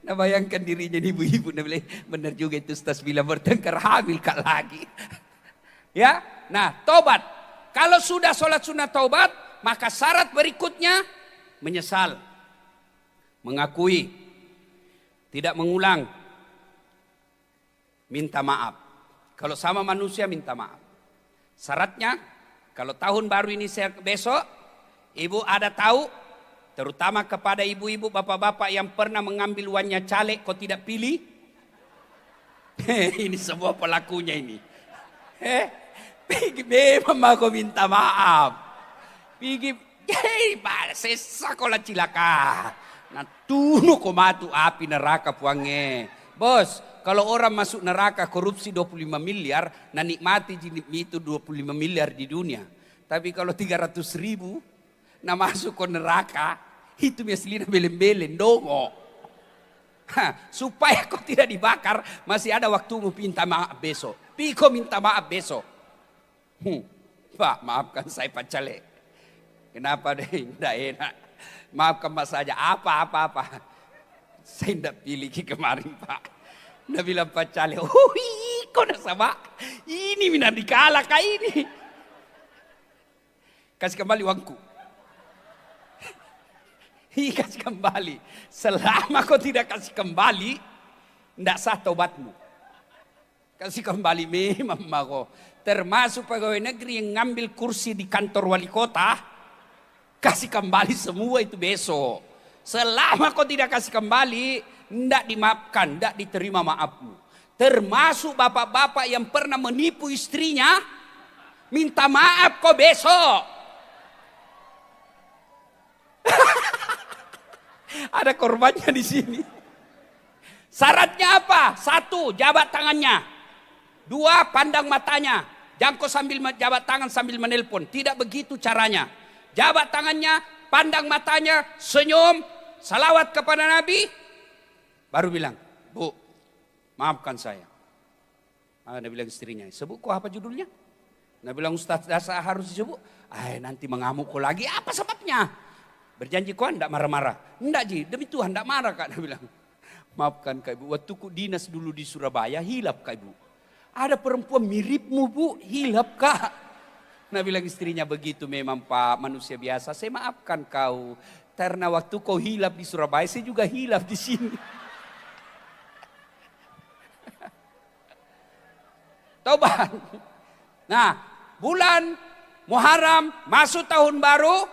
Nah bayangkan dirinya ibu-ibu. Benar juga itu Ustaz bilang bertengkar hamil kak lagi. Ya. Nah tobat. Kalau sudah sholat sunat taubat. Maka syarat berikutnya. Menyesal. Mengakui. Tidak mengulang. Minta maaf. Kalau sama manusia minta maaf. Syaratnya kalau tahun baru ini besok ibu ada tahu, terutama kepada ibu-ibu bapak-bapak yang pernah mengambil uangnya caleg kok tidak pilih. Ini semua pelakunya ini. Memang aku minta maaf. Pergi sekolah cilaka. Nah tunu ko matu api neraka puange. Bos, kalau orang masuk neraka korupsi 25 miliar, nah nikmati itu 25 miliar di dunia. Tapi kalau 300 ribu, nah masuk ke neraka, itu meslina belen-belen, dongo. Supaya kau tidak dibakar, masih ada waktumu minta maaf besok. Piko minta maaf besok. Pak, maafkan saya Pak Cale. Kenapa deh, tidak enak. Maafkan mas saja, apa. Saya tidak pilih kemarin Pak. Dia bilang Pak Cale, kau nak sama? Ini minat dikalah kah ini. Kasih kembali uangku. Kasih kembali. Selama kau tidak kasih kembali, tidak sah taubatmu. Kasih kembali memang mako. Termasuk pegawai negeri yang ngambil kursi di kantor wali kota, kasih kembali semua itu besok. Selama kau tidak kasih kembali, tidak dimaafkan, tidak diterima maafmu. Termasuk bapak-bapak yang pernah menipu istrinya, minta maaf kau besok. Ada korbannya di sini. Syaratnya apa? 1, jabat tangannya. 2, pandang matanya. Jangan kau sambil jabat tangan sambil menelpon. Tidak begitu caranya. Jabat tangannya, pandang matanya, senyum, salawat kepada Nabi. Baru bilang, Bu, maafkan saya. Nabi bilang istrinya, sebut kau apa judulnya? Nabi bilang, Ustaz dasar harus disebut. Nanti mengamuk kau lagi, apa sebabnya? Berjanji kau tidak marah-marah. Tidak Ji, demi Tuhan tidak marah Kak. Nabi bilang, maafkan Kak Ibu, waktu ku dinas dulu di Surabaya, hilap Kak Ibu. Ada perempuan miripmu Bu, hilap Kak. Nabi bilang istrinya, begitu memang Pak, manusia biasa. Saya maafkan kau. Karena waktu kau hilap di Surabaya, saya juga hilap di sini. Taubat. Nah, bulan Muharram, masuk tahun baru.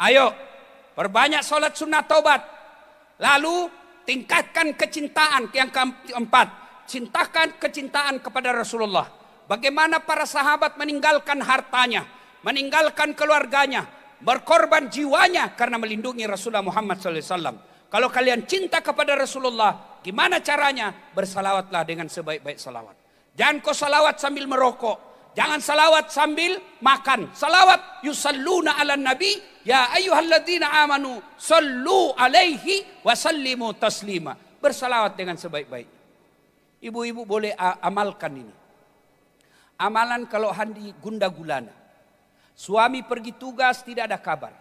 Ayo, perbanyak sholat sunnah taubat. Lalu, tingkatkan kecintaan yang keempat. Cintakan kecintaan kepada Rasulullah. Bagaimana para sahabat meninggalkan hartanya, meninggalkan keluarganya, berkorban jiwanya karena melindungi Rasulullah Muhammad SAW. Kalau kalian cinta kepada Rasulullah, gimana caranya? Bersalawatlah dengan sebaik-baik salawat. Jangan kau salawat sambil merokok. Jangan salawat sambil makan. Salawat yusalluna ala nabi. Ya ayyuhalladzina amanu sallu alaihi wa sallimu taslima. Bersalawat dengan sebaik-baik. Ibu-ibu boleh amalkan ini. Amalan kalau handi gunda gulana. Suami pergi tugas tidak ada kabar.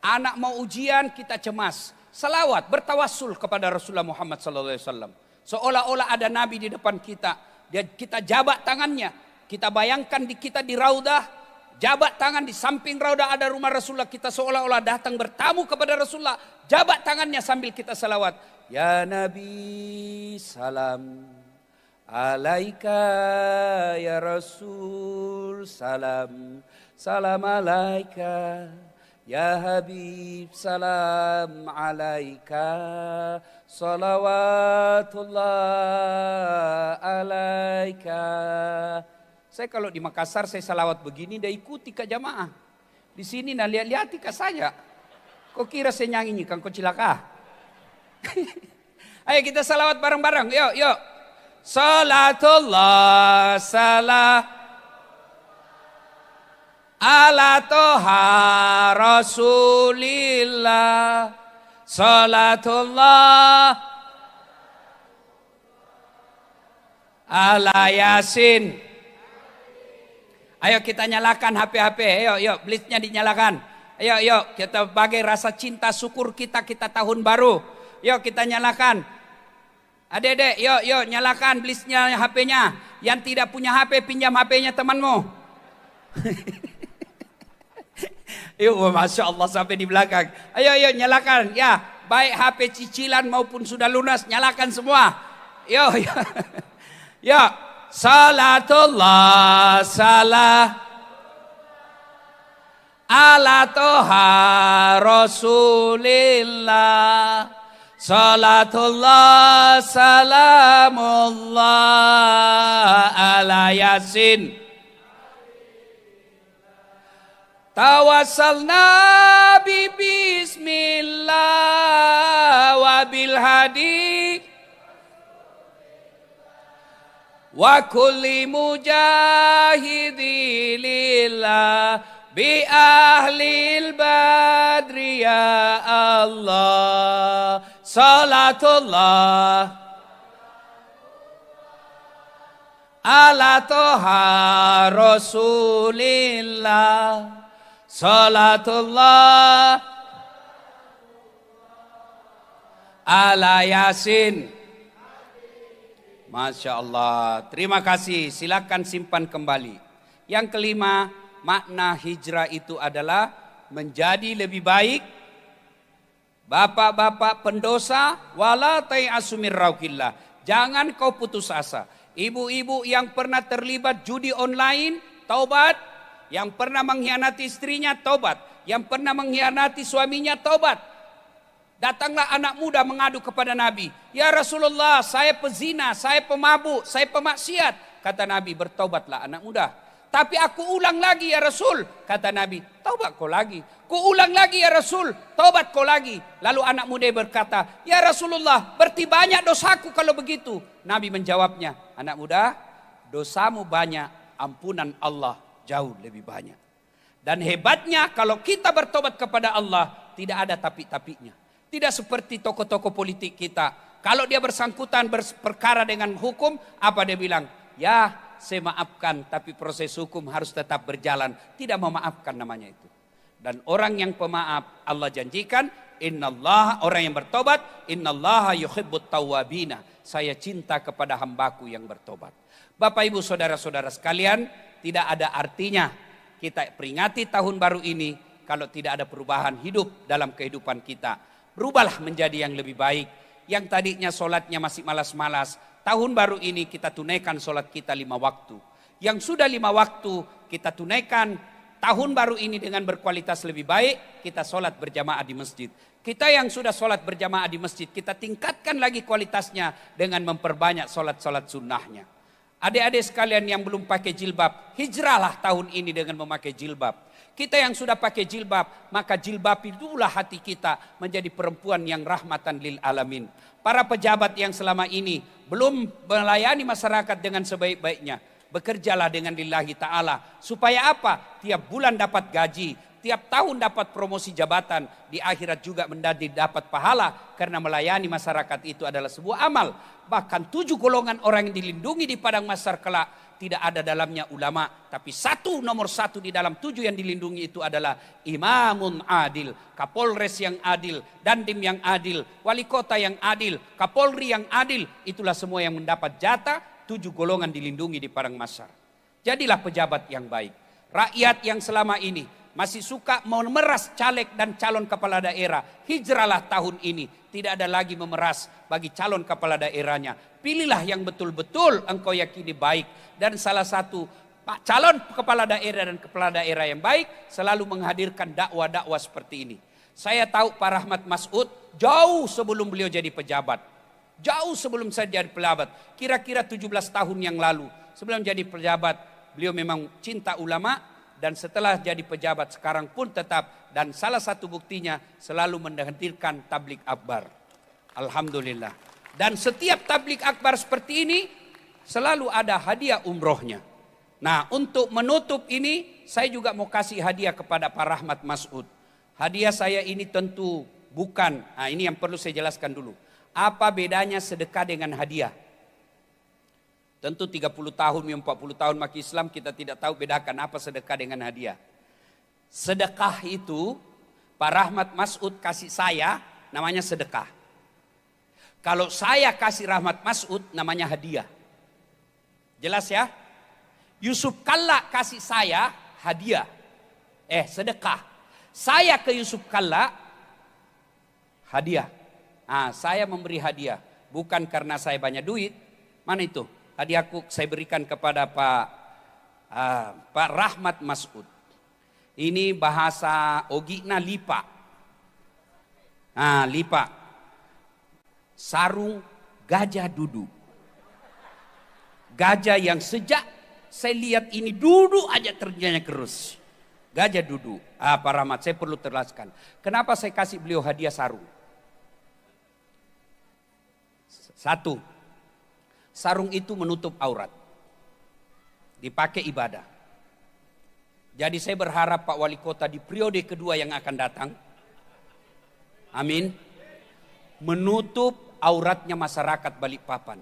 Anak mau ujian kita cemas. Salawat bertawassul kepada Rasulullah Muhammad SAW. Seolah-olah ada Nabi di depan kita. Kita jabat tangannya. Kita bayangkan kita di raudah. Jabat tangan di samping raudah ada rumah Rasulullah. Kita seolah-olah datang bertamu kepada Rasulullah. Jabat tangannya sambil kita salawat. Ya Nabi salam. Alaika ya Rasul salam. Salam alaika ya Habib salam alaika. Salawatullah alaika. Saya kalau di Makassar saya salawat begini dah ikuti ke jamaah. Di sini nah lihat-lihat ke saya. Kok kira saya nyanyi kan kau cilaka? Ayo kita salawat bareng-bareng. Yuk. Salatullah salam ala toha rasulillah. Salatullah ala yasin. Ayo kita nyalakan HP. Yuk, blitnya dinyalakan. Ayo, kita bagai rasa cinta syukur kita tahun baru. Yuk kita nyalakan. Adek-adek, yuk nyalakan blitnya HP-nya. Yang tidak punya HP pinjam HP-nya temanmu. Yuk, Masya Allah sampai di belakang. Ayo nyalakan. Ya, baik HP cicilan maupun sudah lunas nyalakan semua. Yuk. Yuk. Salatullah salah ala toha rasulillah. Salatullah salamullah ala yasin. Tawassalna bi bismillah wa bil hadi wa kulli mujahidi lillah bi ahlil badri ya Allah. Salatullah ala toha rasulillah. Salatullah ala yasin. Masya Allah. Terima kasih. Silakan simpan kembali. Yang kelima, makna hijrah itu adalah menjadi lebih baik. Bapak-bapak pendosa, wala tai'asu min rauqillah. Jangan kau putus asa. Ibu-ibu yang pernah terlibat judi online, taubat. Yang pernah mengkhianati istrinya, taubat. Yang pernah mengkhianati suaminya, taubat. Datanglah anak muda mengadu kepada Nabi. Ya Rasulullah, saya pezina, saya pemabuk, saya pemaksiat. Kata Nabi, bertaubatlah anak muda. Tapi aku ulang lagi ya Rasul. Kata Nabi, taubat kau lagi. Ku ulang lagi ya Rasul, taubat kau lagi. Lalu anak muda berkata, ya Rasulullah, berarti banyak dosaku kalau begitu. Nabi menjawabnya, anak muda, dosamu banyak, ampunan Allah jauh lebih banyak. Dan hebatnya kalau kita bertobat kepada Allah, tidak ada tapi-tapinya. Tidak seperti tokoh-tokoh politik kita. Kalau dia bersangkutan berperkara dengan hukum, apa dia bilang? Ya, saya maafkan, tapi proses hukum harus tetap berjalan. Tidak memaafkan namanya itu. Dan orang yang pemaaf, Allah janjikan, innallaha, orang yang bertobat, innallaha yuhibbut tawwabina. Saya cinta kepada hambaku yang bertobat. Bapak ibu saudara-saudara sekalian, tidak ada artinya kita peringati tahun baru ini kalau tidak ada perubahan hidup dalam kehidupan kita. Berubahlah menjadi yang lebih baik. Yang tadinya sholatnya masih malas-malas, tahun baru ini kita tunaikan sholat kita 5 waktu. Yang sudah 5 waktu kita tunaikan tahun baru ini dengan berkualitas lebih baik, kita sholat berjamaah di masjid. Kita yang sudah sholat berjamaah di masjid, kita tingkatkan lagi kualitasnya dengan memperbanyak sholat-sholat sunnahnya. Adik-adik sekalian yang belum pakai jilbab, hijrahlah tahun ini dengan memakai jilbab. Kita yang sudah pakai jilbab, maka jilbab itulah hati kita menjadi perempuan yang rahmatan lil alamin. Para pejabat yang selama ini belum melayani masyarakat dengan sebaik-baiknya, bekerjalah dengan lillahi ta'ala. Supaya apa? Tiap bulan dapat gaji, tiap tahun dapat promosi jabatan, di akhirat juga menjadi dapat pahala. Karena melayani masyarakat itu adalah sebuah amal. Bahkan 7 golongan orang yang dilindungi di padang mahsyar kelak, tidak ada dalamnya ulama, tapi nomor satu di dalam 7 yang dilindungi itu adalah imamun adil, kapolres yang adil, dandim yang adil, wali kota yang adil, kapolri yang adil. Itulah semua yang mendapat jatah 7 golongan dilindungi di padang mahsyar. Jadilah pejabat yang baik. Rakyat yang selama ini masih suka memeras caleg dan calon kepala daerah, hijrahlah tahun ini. Tidak ada lagi memeras bagi calon kepala daerahnya. Pilihlah yang betul-betul engkau yakini baik. Dan salah satu calon kepala daerah dan kepala daerah yang baik selalu menghadirkan dakwah-dakwah seperti ini. Saya tahu Pak Rahmat Mas'ud jauh sebelum beliau jadi pejabat. Jauh sebelum saya jadi pejabat. Kira-kira 17 tahun yang lalu. Sebelum jadi pejabat, beliau memang cinta ulama. Dan setelah jadi pejabat sekarang pun tetap. Dan salah satu buktinya selalu menghadirkan tablik akbar. Alhamdulillah. Dan setiap tablik akbar seperti ini selalu ada hadiah umrohnya. Nah, untuk menutup ini saya juga mau kasih hadiah kepada Pak Rahmat Mas'ud. Hadiah saya ini tentu bukan, nah ini yang perlu saya jelaskan dulu. Apa bedanya sedekah dengan hadiah? Tentu 30 tahun, 40 tahun maki Islam kita tidak tahu bedakan apa sedekah dengan hadiah. Sedekah itu Pak Rahmat Mas'ud kasih saya namanya sedekah. Kalau saya kasih Rahmat Mas'ud namanya hadiah. Jelas ya? Yusuf Kalla kasih saya hadiah. Sedekah. Saya ke Yusuf Kalla hadiah. Nah, saya memberi hadiah. Bukan karena saya banyak duit. Mana itu? Hadiahku saya berikan kepada Pak Rahmat Mas'ud. Ini bahasa Ogina lipa. Nah, lipa. Sarung gajah duduk. Gajah yang sejak saya lihat ini duduk aja terjadinya terus. Gajah duduk. Pak Rahmat, saya perlu terjelaskan. Kenapa saya kasih beliau hadiah sarung? Satu, sarung itu menutup aurat. Dipakai ibadah. Jadi saya berharap Pak Wali Kota di periode kedua yang akan datang. Amin. Menutup auratnya masyarakat Balikpapan.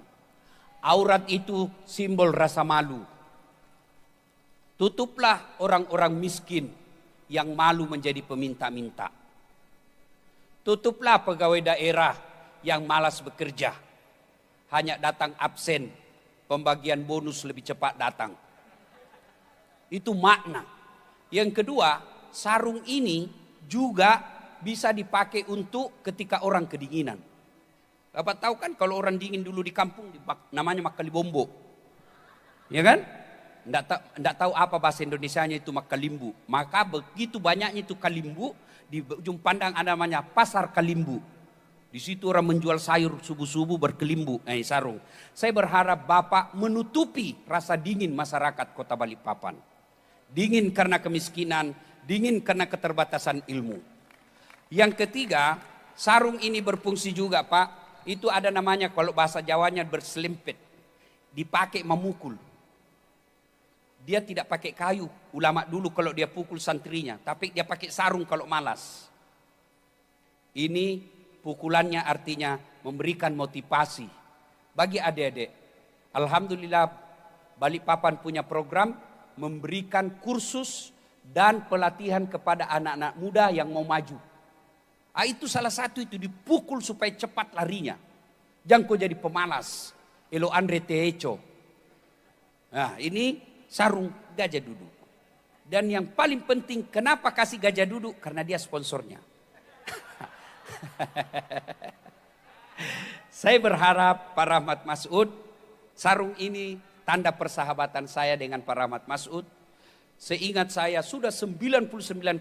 Aurat itu simbol rasa malu. Tutuplah orang-orang miskin yang malu menjadi peminta-minta. Tutuplah pegawai daerah yang malas bekerja. Hanya datang absen, pembagian bonus lebih cepat datang. Itu makna. Yang kedua, sarung ini juga bisa dipakai untuk ketika orang kedinginan. Bapak tahu kan kalau orang dingin dulu di kampung namanya makali bombo. Ya kan? Nggak tahu apa bahasa Indonesianya itu Kalimbu. Maka begitu banyaknya itu kalimbu, di ujung pandang ada namanya Pasar Kalimbu. Di situ orang menjual sayur subuh-subuh berkelimbu, sarung. Saya berharap Bapak menutupi rasa dingin masyarakat Kota Balikpapan. Dingin karena kemiskinan, dingin karena keterbatasan ilmu. Yang ketiga, sarung ini berfungsi juga Pak. Itu ada namanya kalau bahasa Jawanya berselempet. Dipakai memukul. Dia tidak pakai kayu. Ulama dulu kalau dia pukul santrinya. Tapi dia pakai sarung kalau malas. Ini pukulannya artinya memberikan motivasi bagi adik-adik. Alhamdulillah Balikpapan punya program memberikan kursus dan pelatihan kepada anak-anak muda yang mau maju. Itu salah satu itu dipukul supaya cepat larinya. Jangan kau jadi pemalas. Elo Andre Tehecho. Nah ini sarung Gajah Duduk. Dan yang paling penting kenapa kasih Gajah Duduk? Karena dia sponsornya. Saya berharap Pak Rahmat Masud, sarung ini tanda persahabatan saya dengan Pak Rahmat Masud. Seingat saya sudah 99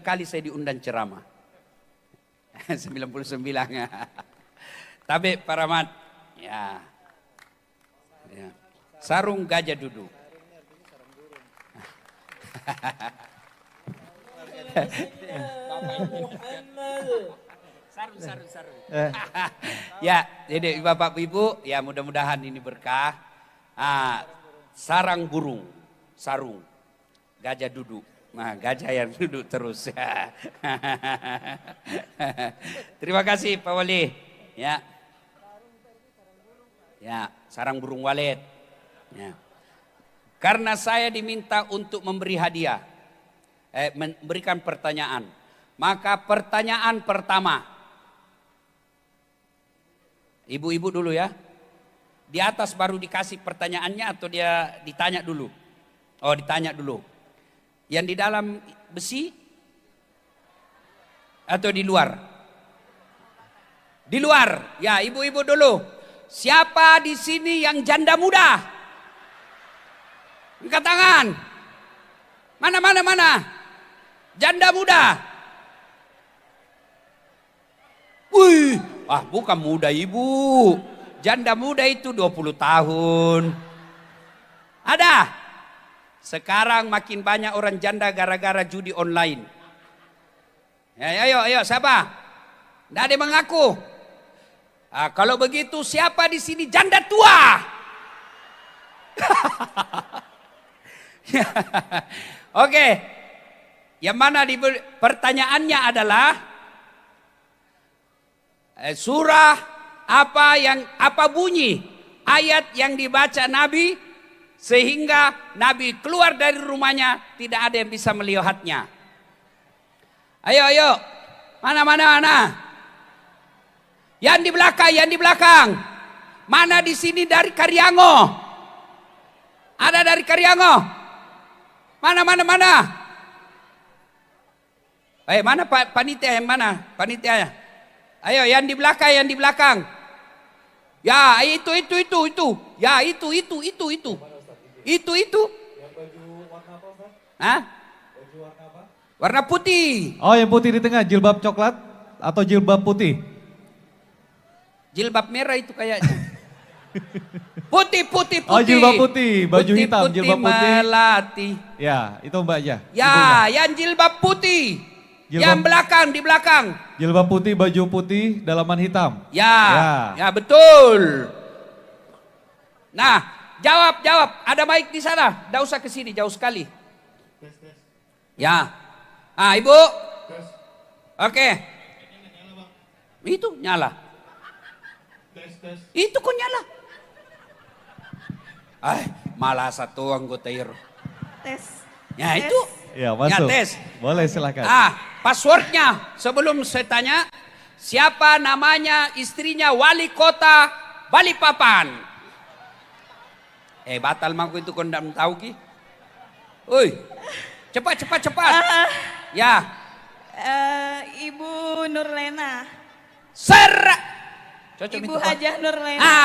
kali saya diundang ceramah. 99. Tapi Pak Rahmat, ya. Sarung Gajah Duduk. Sarung. Ya, jadi Bapak Ibu, ya mudah-mudahan ini berkah. Sarang burung, sarung, gajah duduk. Nah, gajah yang duduk terus. Terima kasih Pak Wali. Ya, sarang burung walet. Ya. Karena saya diminta untuk memberi hadiah, memberikan pertanyaan. Maka pertanyaan pertama, ibu-ibu dulu ya. Di atas baru dikasih pertanyaannya atau dia ditanya dulu? Oh, ditanya dulu. Yang di dalam besi atau di luar? Di luar. Ya, ibu-ibu dulu. Siapa di sini yang janda muda? Angkat tangan. Mana? Janda muda. Wih, bukan muda ibu. Janda muda itu 20 tahun. Ada. Sekarang makin banyak orang janda gara-gara judi online. Ya, ayo, siapa? Tidak ada yang mengaku. Kalau begitu siapa di sini janda tua? Oke. Yang mana pertanyaannya adalah surah apa bunyi ayat yang dibaca Nabi sehingga Nabi keluar dari rumahnya tidak ada yang bisa melihatnya. Ayo. Mana? Yang di belakang. Mana di sini dari Karyango? Ada dari Karyango? Mana? Mana panitia yang mana? Panitia. Ayo yang di belakang. Ya, itu. Ya, itu. Itu. Yang baju warna apa, Ustaz? Hah? Baju warna apa? Warna putih. Oh, yang putih di tengah, jilbab coklat atau jilbab putih? Jilbab merah itu kayaknya. Putih. Oh, jilbab putih, baju hitam, jilbab putih. Melati. Ya, itu Mbak aja. Ya, ibunya. Yang jilbab putih. Yang di belakang. Jilbab putih, baju putih, dalaman hitam. Ya, betul. Nah, jawab. Ada mic di sana. Tidak usah ke sini, jauh sekali. Ya. Ibu. Oke. Itu nyala. Itu kok nyala. Malah satu anggota IRO. Tes. Ya, itu. Ya, masuk. Ya, tes. Boleh, silakan. Passwordnya sebelum saya tanya, siapa namanya istrinya wali kota Balikpapan? Batal mangku itu kau tidak tahu ki? Cepat. Ya. Ibu Nurlena. Serak. Cocok Ibu Hajah Nurlena.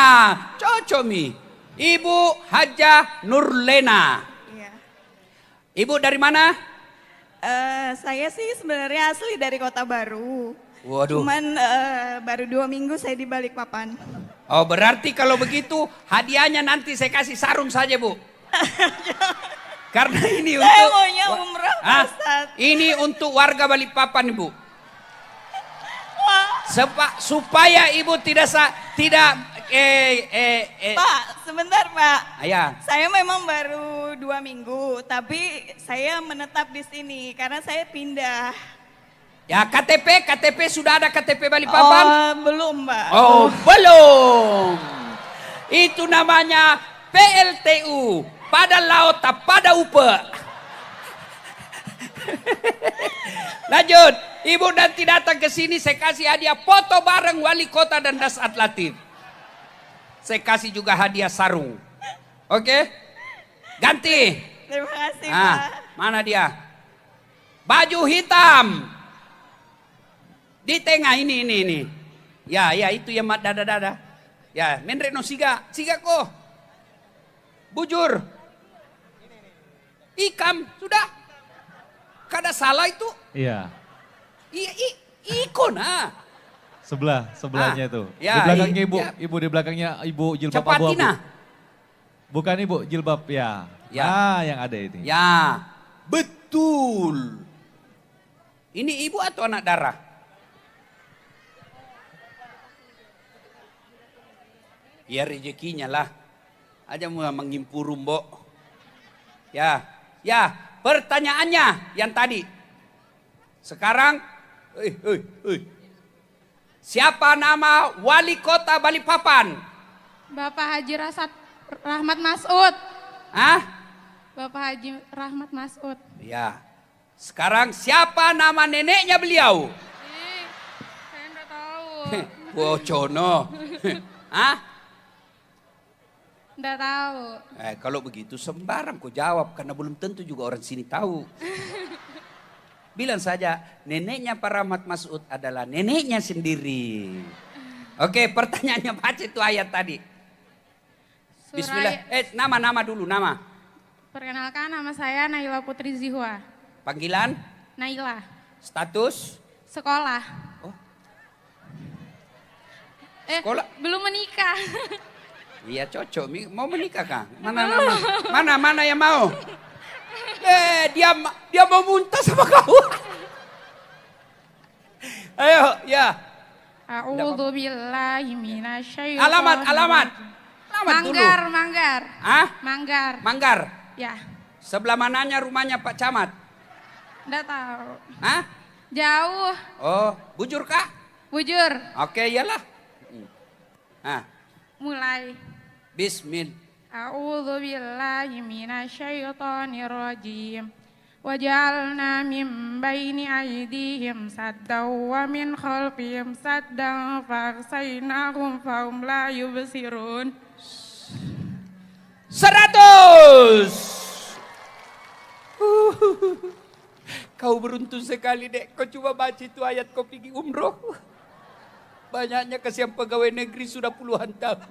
Cocok mi. Ibu Hajah Nurlena. Iya. Ibu dari mana? Saya sih sebenarnya asli dari Kota Baru. Waduh. Cuman baru 2 minggu saya di Balikpapan. Oh, berarti kalau begitu hadiahnya nanti saya kasih sarung saja, Bu. Karena ini Saya untuk maunya umroh, Pak Ustadz. ini untuk warga Balikpapan, Ibu. Supaya Ibu tidak Pak, sebentar Pak. Ya. Saya memang baru 2 minggu, tapi saya menetap di sini karena saya pindah. Ya, KTP sudah ada KTP Balikpapan? Oh, belum Mbak. Oh, belum. Itu namanya PLTU, pada laut tak pada upe. Lanjut, Ibu nanti datang ke sini saya kasih hadiah foto bareng wali kota dan Dasat Latif. Saya kasih juga hadiah sarung. Oke? Ganti. Terima kasih Pak. Mana dia? Baju hitam. Di tengah ini. Ya, itu yang mat dada. Ya, menre no siga ko. Bujur. Ikam, sudah. Kada salah itu. Iya. Ikon Sebelahnya itu. Ya, di belakangnya Ibu, ya. Ibu di belakangnya Ibu jilbab Cepatin abu-abu. Bukan Ibu, jilbab ya. Ya. Yang ada ini. Ya, betul. Ini ibu atau anak darah? Ya rezekinya lah. Aja mau mengimpur Mbok. Ya, pertanyaannya yang tadi. Sekarang, siapa nama wali kota Balikpapan? Bapak Haji Rahmat Masud. Hah? Bapak Haji Rahmat Masud. Ya. Sekarang siapa nama neneknya beliau? Saya enggak tahu. Wocono. Hah? Enggak tahu. Kalau begitu sembarang kau jawab karena belum tentu juga orang sini tahu. Bilang saja neneknya Pak Rahmat Masud adalah neneknya sendiri. Oke, pertanyaannya baca itu ayat tadi. Bismillah. Nama dulu. Perkenalkan, nama saya Naila Putri Zihwa. Panggilan? Naila. Status? Sekolah. Oh. Sekolah? Belum menikah. Iya cocok. Mau menikah kah? Mana yang mau? Dia mau muntah sama kau. Ayo, ya. A'udzu billahi minasyaitonir Alamat Manggar, dulu. Manggar. Hah? Manggar. Ya. Ya. Sebelah mananya rumahnya Pak Camat? Enggak tahu. Hah? Jauh. Oh, bujur kah? Bujur. Oke, iyalah. Mulai. Bismillah. A'udzu billahi minasyaitonir rajim. Waj'alna min baini aydihim saddan wa min khalfihim saddan faghshaynahum fahum la yubsirun. 100. Kau beruntung sekali, Dek. Kau coba baca itu ayat kau pergi umroh. Banyaknya kasihan pegawai negeri sudah puluhan tahun.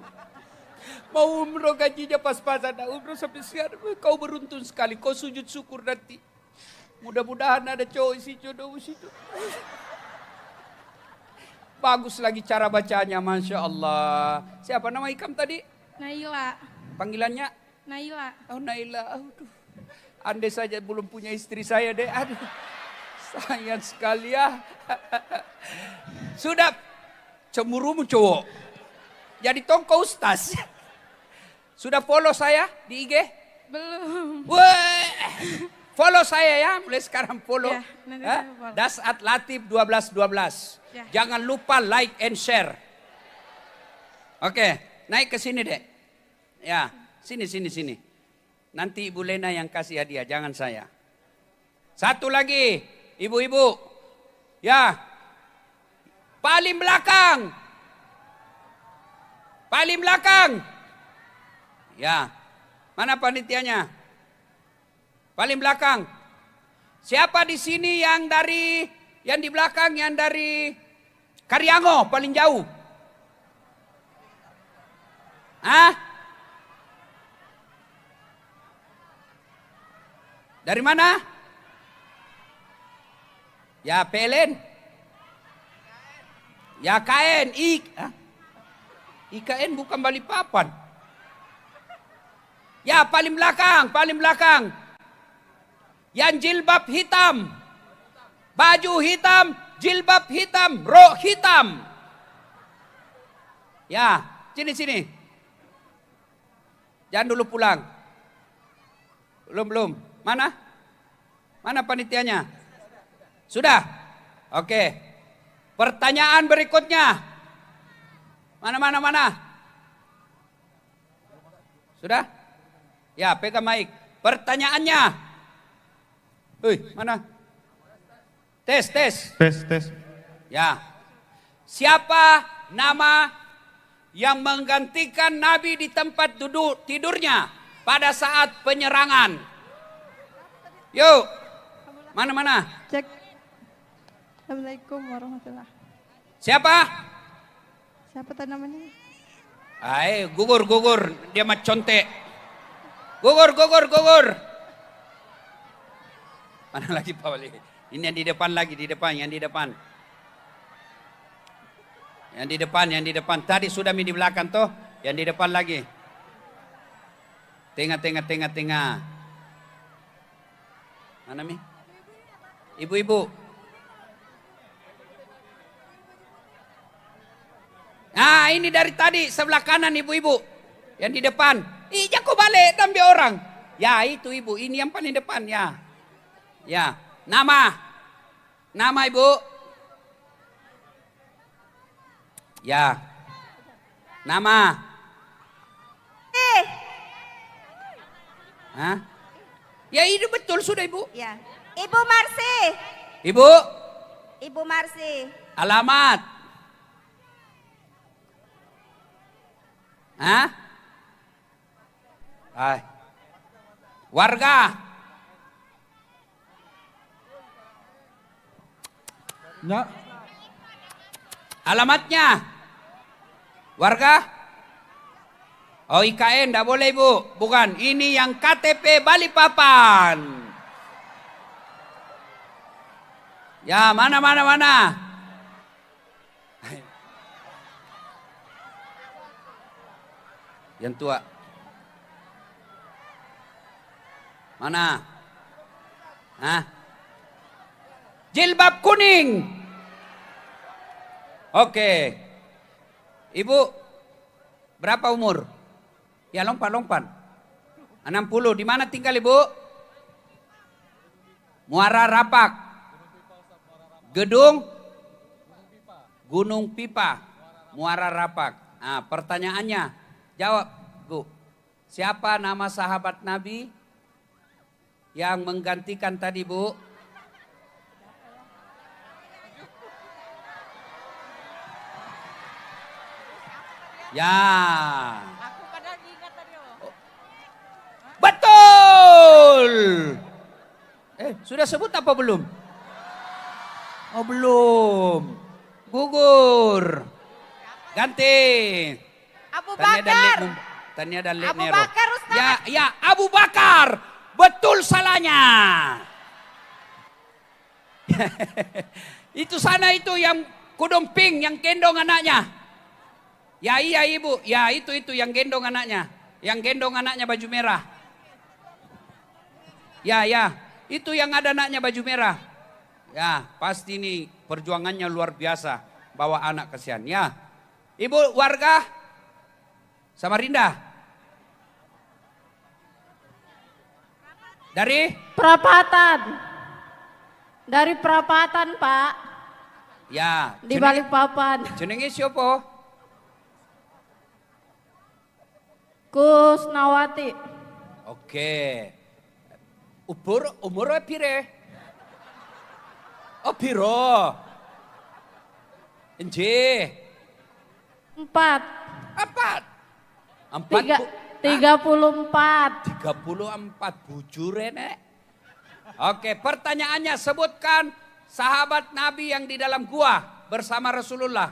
Mau umroh gajinya pas-pasan, umroh sampai sekarang. Kau beruntung sekali, kau sujud syukur nanti. Mudah-mudahan ada cowok isi jodoh situ. Bagus lagi cara bacanya, Masya Allah. Siapa nama ikam tadi? Naila. Panggilannya? Naila. Oh Naila, aduh. Andai saja belum punya istri saya deh, aduh. Sayang sekali ya. Sudah cemburumu cowok. Jadi tongko ustaz. Sudah follow saya di IG? Belum. Wah, follow saya ya, mulai sekarang follow. Ya, nanti saya follow. Dasat Latif 1212. Ya. Jangan lupa like and share. Oke, naik ke sini deh. Ya, sini. Nanti Ibu Lena yang kasih hadiah, jangan saya. Satu lagi, ibu-ibu. Ya, paling belakang. Ya, mana panitianya? Paling belakang. Siapa di sini yang di belakang yang dari Karyango paling jauh? Hah? Dari mana? Ya PLN. Ya KN. IKN bukan Balikpapan. Ya paling belakang, paling belakang. Yang jilbab hitam. Baju hitam, jilbab hitam, rok hitam. Ya, sini. Jangan dulu pulang. Belum. Mana? Mana panitianya? Sudah? Oke. Pertanyaan berikutnya. Mana? Sudah? Ya, pegang mic. Pertanyaannya. Mana? Tes. Ya. Siapa nama yang menggantikan Nabi di tempat tidurnya pada saat penyerangan? Yuk. Mana? Cek. Assalamualaikum warahmatullahi. Siapa Siapa namanya? gugur. Dia mah contek. Gugur. Mana lagi Pak Wali? Ini yang di depan lagi, yang di depan. Tadi sudah di belakang toh, yang di depan lagi. Tengah. Mana Mi? Ibu-ibu. Nah ini dari tadi sebelah kanan ibu-ibu. Yang di depan. Jago balik dan biar orang. Ya itu ibu, ini yang paling depan ya. Ya, nama ibu. Ya, nama. Hah? Ya itu betul sudah ibu. Ya. Ibu Marsi. Ibu Marsi. alamat. Hah? Warga. Ya. Alamatnya. Warga. Oh IKN tidak boleh ibu. Bukan. Ini yang KTP Balikpapan. Ya mana. Yang tua. Mana? Hah? Jilbab kuning. Oke. Ibu berapa umur? Ya lompat. 60. Di mana tinggal ibu? Muara Rapak. Gedung Gunung Pipa. Muara Rapak. Nah, pertanyaannya, jawab Bu. Siapa nama sahabat Nabi yang menggantikan tadi Bu? Ya. Betul. Sudah sebut apa belum? Oh belum. Gugur. Ganti. Abu Bakar. Tania dan Lek Abu Nero. Bakar, Ustaz. Ya Abu Bakar. Betul salahnya. Itu sana itu yang kudung pink yang gendong anaknya. Ya iya ibu. Ya itu yang gendong anaknya. Yang gendong anaknya baju merah. Ya. Itu yang ada anaknya baju merah. Ya pasti ini perjuangannya luar biasa. Bawa anak kesian. Ya. Ibu warga Samarinda. Dari? Perapatan. Dari Perapatan, Pak. Ya. Di Balikpapan. Jenenge siapa? Kusnawati. Oke. Umur pire? Oh piro? Enje. 4. 34. 34. 34 bujure nek. Oke, pertanyaannya sebutkan sahabat Nabi yang di dalam gua bersama Rasulullah.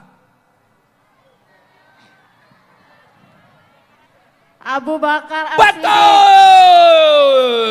Abu Bakar As-Siddiq. Betul.